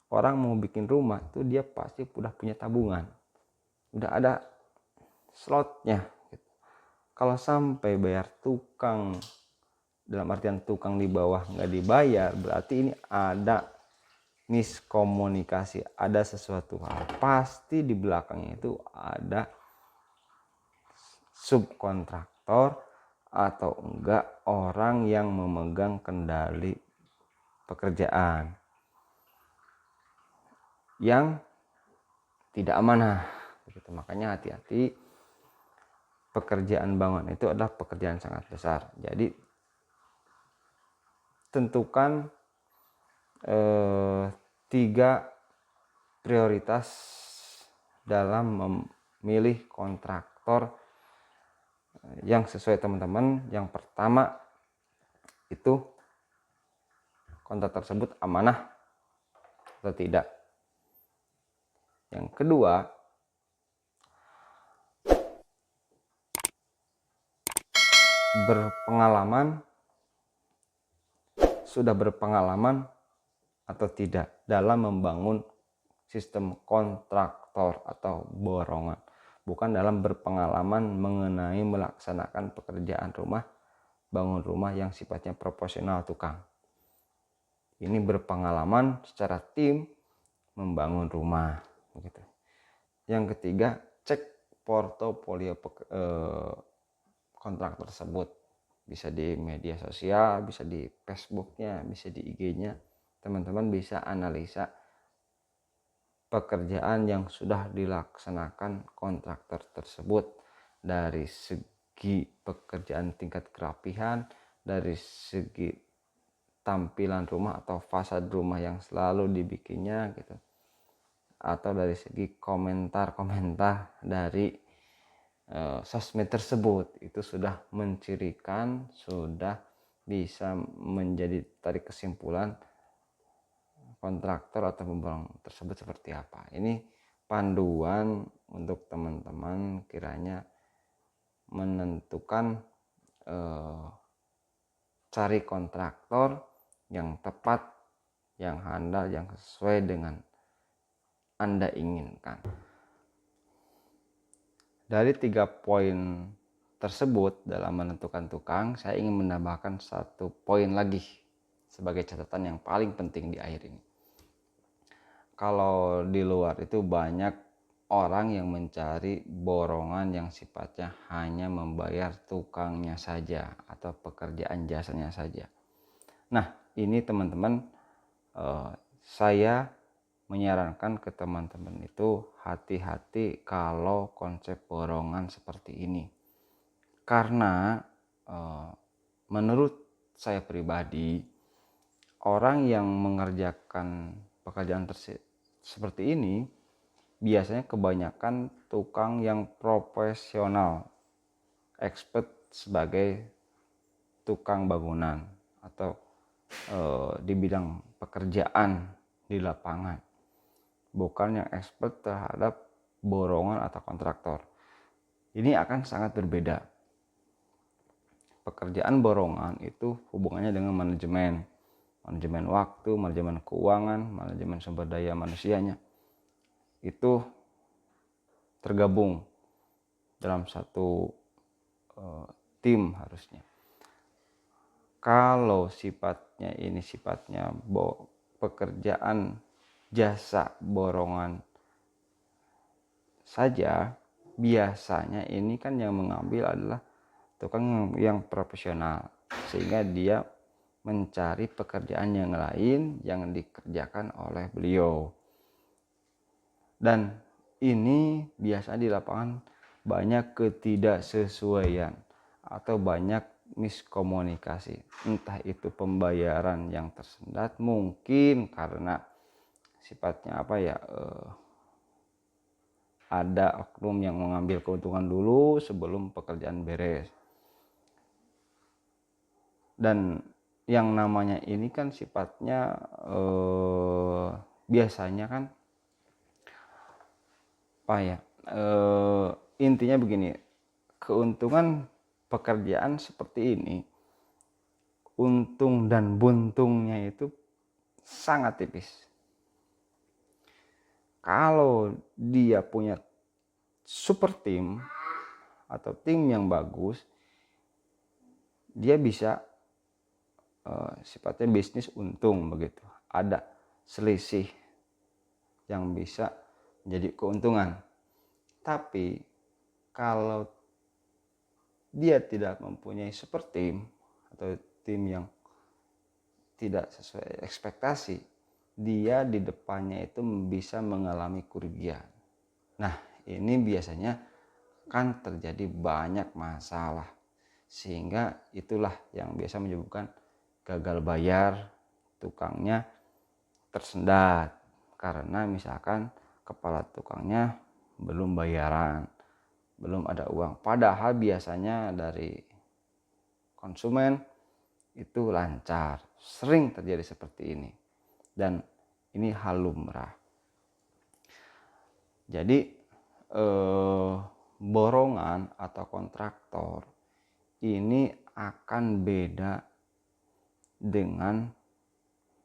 Orang mau bikin rumah itu dia pasti udah punya tabungan, udah ada slotnya. Kalau sampai bayar tukang, dalam artian tukang di bawah nggak dibayar, berarti ini ada miskomunikasi, ada sesuatu hal. Pasti di belakangnya itu ada subkontraktor atau enggak orang yang memegang kendali pekerjaan yang tidak amanah begitu. Makanya hati-hati, pekerjaan bangunan itu adalah pekerjaan sangat besar. Jadi tentukan 3 prioritas dalam memilih kontraktor yang sesuai teman-teman. Yang pertama itu kontraktor tersebut amanah atau tidak. Yang kedua, sudah berpengalaman atau tidak dalam membangun sistem kontraktor atau borongan. Bukan dalam berpengalaman mengenai melaksanakan pekerjaan rumah, bangun rumah yang sifatnya proporsional tukang. Ini berpengalaman secara tim membangun rumah begitu. Yang ketiga, cek portofolio kontrak tersebut. Bisa di media sosial, bisa di Facebooknya, bisa di IG-nya. Teman-teman bisa analisa pekerjaan yang sudah dilaksanakan kontraktor tersebut, dari segi pekerjaan tingkat kerapihan, dari segi tampilan rumah atau fasad rumah yang selalu dibikinnya gitu, atau dari segi komentar-komentar dari sosmed tersebut, itu sudah mencirikan, sudah bisa menjadi tarik kesimpulan kontraktor atau pemborong tersebut seperti apa. Ini panduan untuk teman-teman kiranya menentukan cari kontraktor yang tepat, yang handal, yang sesuai dengan Anda inginkan. Dari 3 poin tersebut dalam menentukan tukang, saya ingin menambahkan 1 poin lagi sebagai catatan yang paling penting di akhir ini. Kalau di luar itu banyak orang yang mencari borongan yang sifatnya hanya membayar tukangnya saja atau pekerjaan jasanya saja. Nah, ini teman-teman, saya menyarankan ke teman-teman itu hati-hati kalau konsep borongan seperti ini. Karena menurut saya pribadi, orang yang mengerjakan pekerjaan seperti ini biasanya kebanyakan tukang yang profesional, expert sebagai tukang bangunan atau di bidang pekerjaan di lapangan, bukan yang expert terhadap borongan atau kontraktor. Ini akan sangat berbeda. Pekerjaan borongan itu hubungannya dengan manajemen waktu, manajemen keuangan, manajemen sumber daya manusianya. Itu tergabung dalam satu tim harusnya. Kalau sifatnya pekerjaan jasa borongan saja, biasanya ini kan yang mengambil adalah tukang yang profesional, sehingga dia mencari pekerjaan yang lain yang dikerjakan oleh beliau. Dan ini biasa di lapangan banyak ketidaksesuaian atau banyak miskomunikasi. Entah itu pembayaran yang tersendat, mungkin karena sifatnya ada oknum yang mengambil keuntungan dulu sebelum pekerjaan beres. Dan yang namanya ini kan sifatnya biasanya kan intinya begini, keuntungan pekerjaan seperti ini, untung dan buntungnya itu sangat tipis. Kalau dia punya super tim atau tim yang bagus, dia bisa sifatnya bisnis untung begitu. Ada selisih yang bisa menjadi keuntungan. Tapi kalau dia tidak mempunyai super tim atau tim yang tidak sesuai ekspektasi, dia di depannya itu bisa mengalami kerugian. Nah, ini biasanya kan terjadi banyak masalah, sehingga itulah yang biasa menyebabkan gagal bayar, tukangnya tersendat karena misalkan kepala tukangnya belum bayaran, belum ada uang. Padahal biasanya dari konsumen itu lancar. Sering terjadi seperti ini, dan ini hal lumrah. Jadi borongan atau kontraktor ini akan beda dengan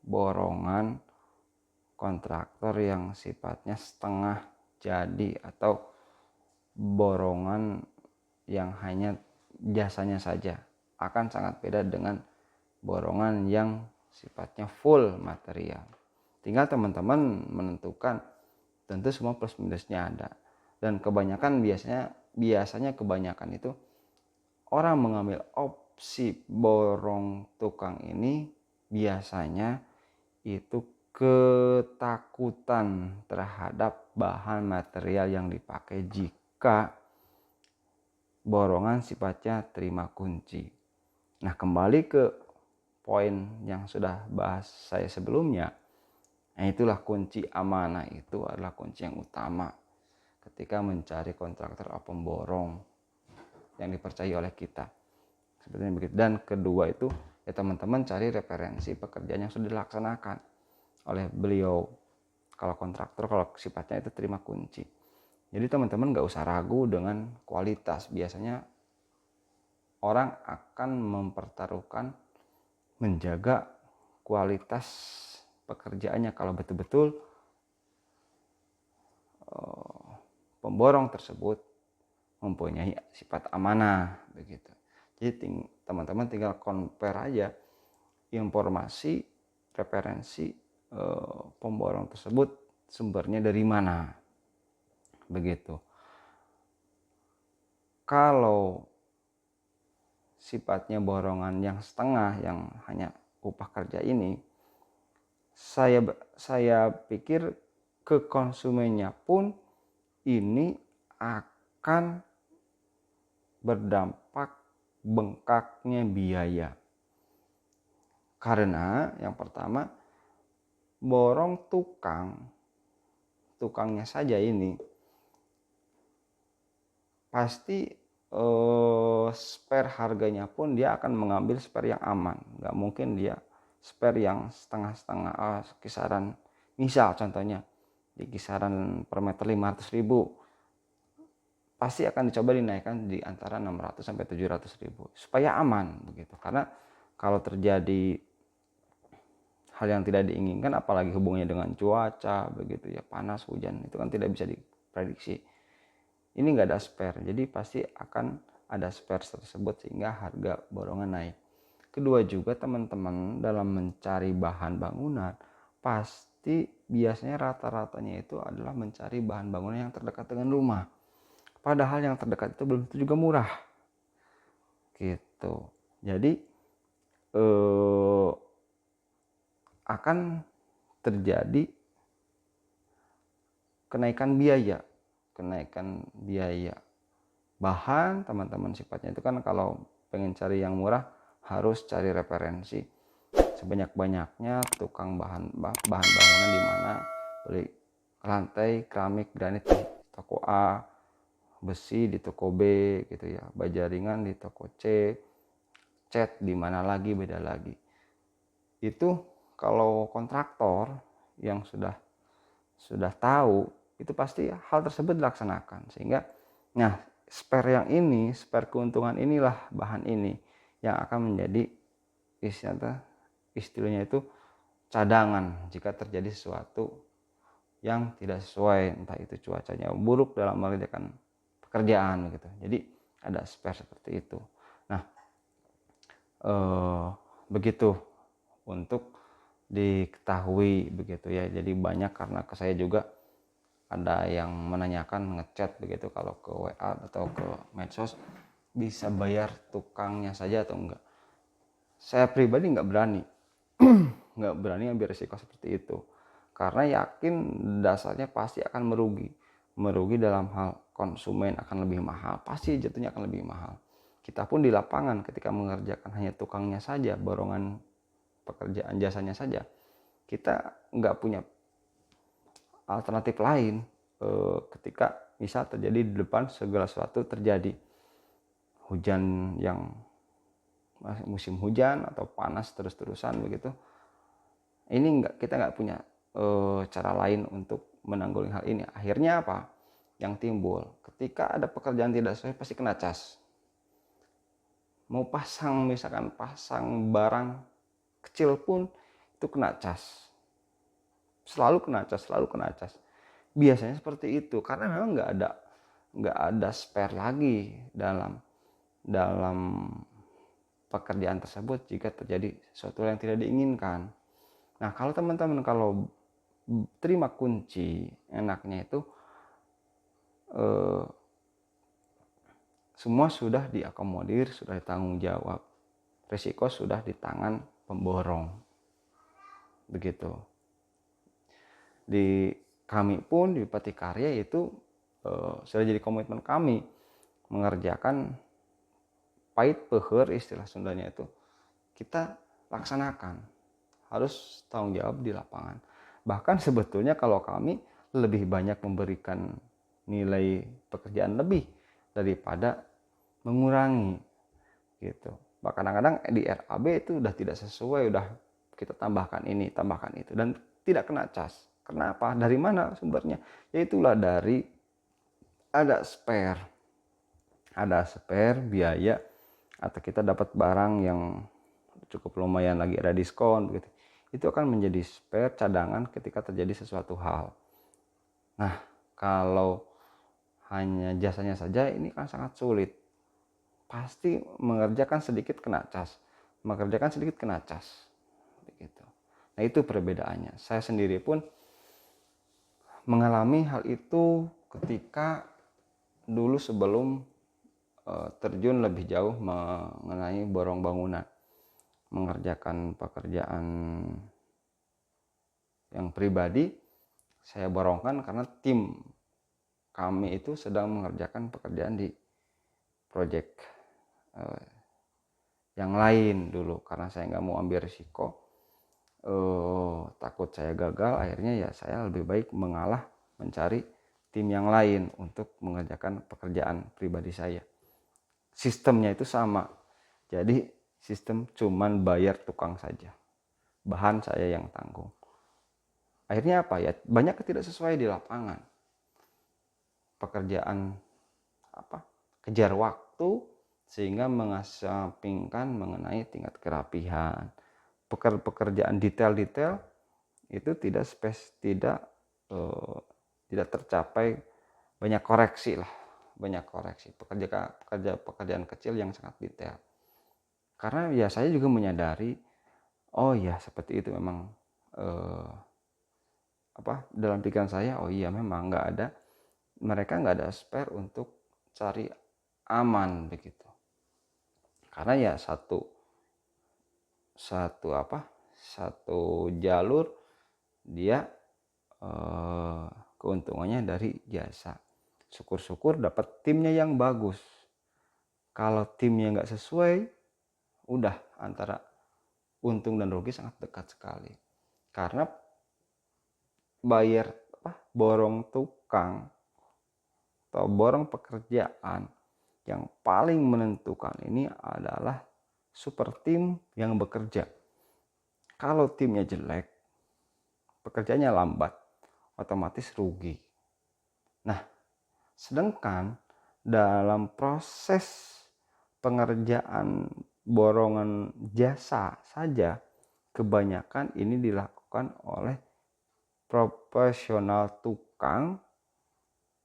borongan kontraktor yang sifatnya setengah jadi atau borongan yang hanya jasanya saja. Akan sangat beda dengan borongan yang sifatnya full material. Tinggal teman-teman menentukan, tentu semua plus minusnya ada. Dan kebanyakan biasanya kebanyakan itu orang mengambil opsi borong tukang ini biasanya itu ketakutan terhadap bahan material yang dipakai jika borongan sifatnya terima kunci. Nah, kembali ke poin yang sudah bahas saya sebelumnya. Nah, itulah kunci amanah, itu adalah kunci yang utama ketika mencari kontraktor atau pemborong yang dipercayai oleh kita. Sebenarnya begitu. Dan kedua itu ya teman-teman cari referensi pekerjaan yang sudah dilaksanakan oleh beliau. Kalau kontraktor, kalau sifatnya itu terima kunci. Jadi teman-teman gak usah ragu dengan kualitas. Biasanya orang akan mempertaruhkan menjaga kualitas pekerjaannya kalau betul-betul pemborong tersebut mempunyai sifat amanah begitu. Jadi teman-teman tinggal compare aja informasi referensi pemborong tersebut sumbernya dari mana begitu. Kalau sifatnya borongan yang setengah, yang hanya upah kerja ini, saya pikir ke konsumennya pun ini akan berdampak bengkaknya biaya. Karena yang pertama, borong tukangnya saja ini pasti spare harganya pun dia akan mengambil spare yang aman. Nggak mungkin dia spare yang setengah-setengah, kisaran misal contohnya di kisaran per meter 500.000, pasti akan dicoba dinaikkan di antara 600 sampai 700.000 supaya aman begitu. Karena kalau terjadi hal yang tidak diinginkan, apalagi hubungannya dengan cuaca begitu ya, panas, hujan, itu kan tidak bisa diprediksi. Ini nggak ada spare, jadi pasti akan ada spare tersebut sehingga harga borongan naik. Kedua juga teman-teman dalam mencari bahan bangunan pasti biasanya rata-ratanya itu adalah mencari bahan bangunan yang terdekat dengan rumah. Padahal yang terdekat itu belum tentu juga murah gitu. Jadi akan terjadi kenaikan biaya bahan. Teman-teman sifatnya itu kan kalau pengen cari yang murah harus cari referensi sebanyak-banyaknya tukang bahan bangunan di mana, beli lantai keramik granit di toko A, besi di toko B gitu ya, baja ringan di toko C, cat di mana lagi beda lagi. Itu kalau kontraktor yang sudah tahu, itu pasti hal tersebut dilaksanakan. Sehingga nah spare yang ini, spare keuntungan inilah bahan ini yang akan menjadi istilahnya itu cadangan jika terjadi sesuatu yang tidak sesuai, entah itu cuacanya buruk dalam mengerjakan pekerjaan gitu. Jadi ada spare seperti itu. Nah, begitu untuk diketahui begitu ya. Jadi banyak, karena ke saya juga ada yang menanyakan ngechat begitu, kalau ke WA atau ke medsos bisa bayar tukangnya saja atau enggak. Saya pribadi nggak berani ambil risiko seperti itu, karena yakin dasarnya pasti akan merugi dalam hal konsumen akan lebih mahal, pasti jatuhnya akan lebih mahal. Kita pun di lapangan ketika mengerjakan hanya tukangnya saja, borongan pekerjaan jasanya saja, kita nggak punya alternatif lain ketika misal terjadi di depan segala sesuatu terjadi hujan yang musim hujan atau panas terus-terusan begitu. Ini kita nggak punya cara lain untuk menanggulangi hal ini. Akhirnya apa yang timbul? Ketika ada pekerjaan tidak sesuai pasti kena cas. Mau misalkan pasang barang kecil pun itu kena cas. Selalu kena cas. Biasanya seperti itu karena memang nggak ada spare lagi dalam pekerjaan tersebut jika terjadi sesuatu yang tidak diinginkan. Nah, kalau teman-teman kalau terima kunci, enaknya itu semua sudah diakomodir, sudah ditanggung jawab, risiko sudah di tangan pemborong begitu. Di kami pun di Pati Karya itu sudah jadi komitmen kami mengerjakan pait peher, istilah Sundanya itu kita laksanakan, harus tanggung jawab di lapangan. Bahkan sebetulnya kalau kami lebih banyak memberikan nilai pekerjaan lebih daripada mengurangi gitu. Bahkan kadang-kadang di RAB itu udah tidak sesuai, udah kita tambahkan ini, tambahkan itu, dan tidak kena cas. Kenapa? Dari mana sumbernya? Yaitulah dari ada spare biaya, atau kita dapat barang yang cukup lumayan lagi ada diskon begitu. Itu akan menjadi spare cadangan ketika terjadi sesuatu hal. Nah, kalau hanya jasanya saja ini kan sangat sulit. Pasti mengerjakan sedikit kena cas, mengerjakan sedikit kena cas begitu. Nah, itu perbedaannya. Saya sendiri pun mengalami hal itu ketika dulu sebelum terjun lebih jauh mengenai borong bangunan, mengerjakan pekerjaan yang pribadi. Saya borongkan karena tim kami itu sedang mengerjakan pekerjaan di proyek yang lain dulu. Karena saya nggak mau ambil risiko, takut saya gagal, akhirnya ya saya lebih baik mengalah mencari tim yang lain untuk mengerjakan pekerjaan pribadi saya. Sistemnya itu sama, jadi sistem cuman bayar tukang saja, bahan saya yang tanggung. Akhirnya apa ya, banyak ketidaksesuaian di lapangan. Pekerjaan kejar waktu sehingga mengesampingkan mengenai tingkat kerapihan. Pekerjaan detail-detail itu tidak tercapai, banyak koreksi. Pekerjaan kecil yang sangat detail. Karena ya saya juga menyadari, oh ya seperti itu memang dalam pikiran saya, oh iya memang mereka nggak ada spare untuk cari aman begitu. Karena ya satu jalur dia keuntungannya dari jasa. Syukur-syukur dapat timnya yang bagus. Kalau timnya nggak sesuai, udah antara untung dan rugi sangat dekat sekali. Karena bayar borong tukang atau borong pekerjaan yang paling menentukan ini adalah super tim yang bekerja. Kalau timnya jelek, pekerjaannya lambat, otomatis rugi. Nah, sedangkan dalam proses pengerjaan borongan jasa saja, kebanyakan ini dilakukan oleh profesional tukang.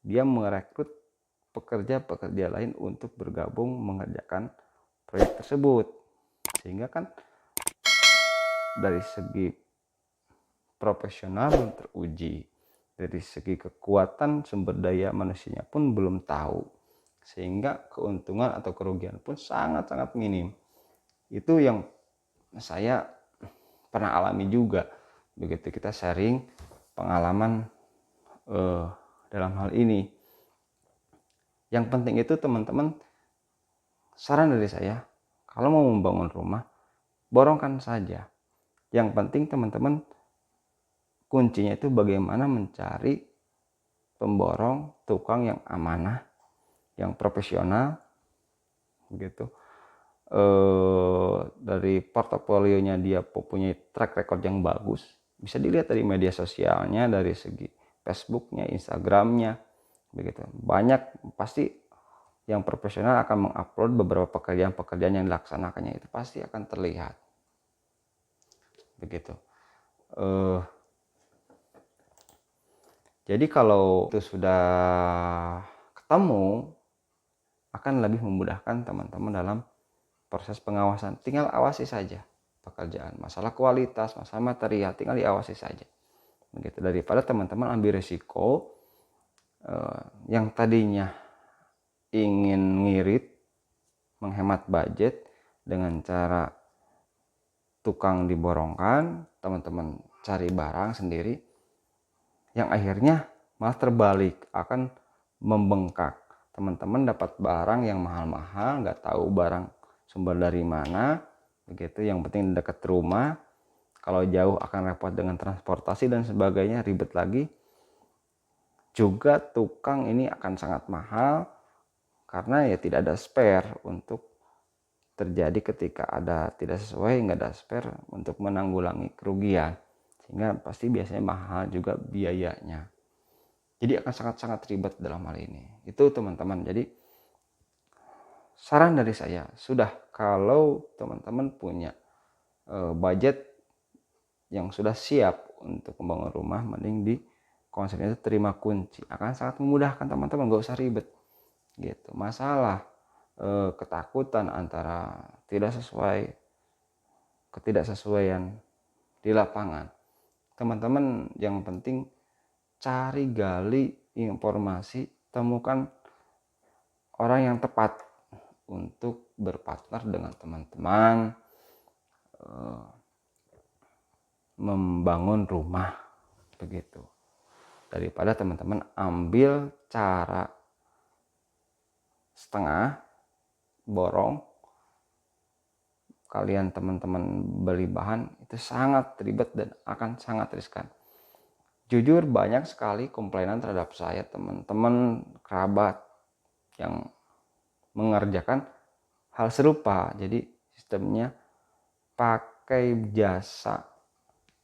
Dia merekrut pekerja-pekerja lain untuk bergabung mengerjakan proyek tersebut. Sehingga kan dari segi profesional belum teruji, dari segi kekuatan sumber daya manusianya pun belum tahu, sehingga keuntungan atau kerugian pun sangat-sangat minim. Itu yang saya pernah alami juga. Begitu kita sharing pengalaman dalam hal ini. Yang penting itu teman-teman, saran dari saya, kalau mau membangun rumah, borongkan saja. Yang penting teman-teman, kuncinya itu bagaimana mencari pemborong tukang yang amanah, yang profesional gitu. Dari portofolionya dia punya track record yang bagus, bisa dilihat dari media sosialnya, dari segi Facebooknya, Instagramnya begitu. Banyak pasti yang profesional akan mengupload beberapa pekerjaan-pekerjaan yang dilaksanakannya, itu pasti akan terlihat begitu. Jadi kalau itu sudah ketemu, akan lebih memudahkan teman-teman dalam proses pengawasan. Tinggal awasi saja pekerjaan, masalah kualitas, masalah material, tinggal diawasi saja begitu. Daripada teman-teman ambil risiko yang tadinya ingin ngirit, menghemat budget dengan cara tukang diborongkan, teman-teman cari barang sendiri, yang akhirnya malah terbalik, akan membengkak. Teman-teman dapat barang yang mahal-mahal, nggak tahu barang sumber dari mana, begitu. Yang penting dekat rumah. Kalau jauh akan repot dengan transportasi dan sebagainya, ribet lagi. Juga tukang ini akan sangat mahal karena ya tidak ada spare untuk terjadi ketika ada tidak sesuai, nggak ada spare untuk menanggulangi kerugian, sehingga pasti biasanya mahal juga biayanya. Jadi akan sangat-sangat ribet dalam hal ini. Itu teman-teman. Jadi saran dari saya, sudah kalau teman-teman punya budget yang sudah siap untuk membangun rumah, mending di konsepnya itu terima kunci. Akan sangat memudahkan teman-teman, nggak usah ribet gitu. Masalah ketakutan antara ketidaksesuaian di lapangan, teman-teman yang penting cari gali informasi, temukan orang yang tepat untuk berpartner dengan teman-teman membangun rumah, begitu. Daripada teman-teman ambil cara setengah borong, kalian teman-teman beli bahan itu sangat ribet dan akan sangat riskan. Jujur banyak sekali komplainan terhadap saya, teman-teman kerabat yang mengerjakan hal serupa. Jadi sistemnya pakai jasa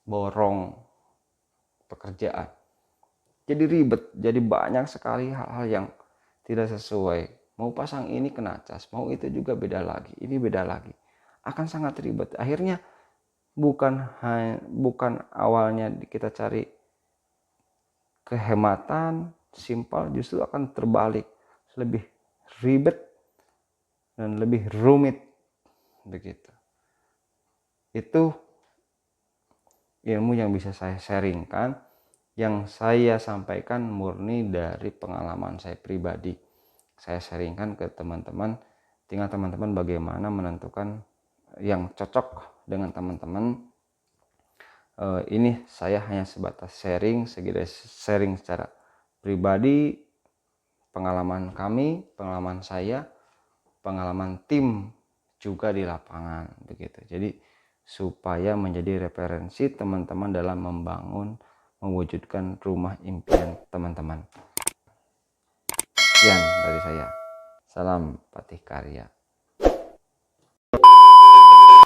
borong pekerjaan. Jadi ribet, jadi banyak sekali hal-hal yang tidak sesuai. Mau pasang ini kena cas, mau itu juga beda lagi, ini beda lagi. Akan sangat ribet. Akhirnya bukan awalnya kita cari kehematan, simpel, justru akan terbalik, lebih ribet dan lebih rumit, begitu. Itu ilmu yang bisa saya sharingkan, yang saya sampaikan murni dari pengalaman saya pribadi. Saya sharingkan ke teman-teman, tinggal teman-teman bagaimana menentukan yang cocok dengan teman-teman. Ini saya hanya sebatas sharing secara pribadi, pengalaman kami, pengalaman saya, pengalaman tim juga di lapangan, begitu. Jadi supaya menjadi referensi teman-teman dalam mewujudkan rumah impian teman-teman. Sekian dari saya. Salam Patih Karya.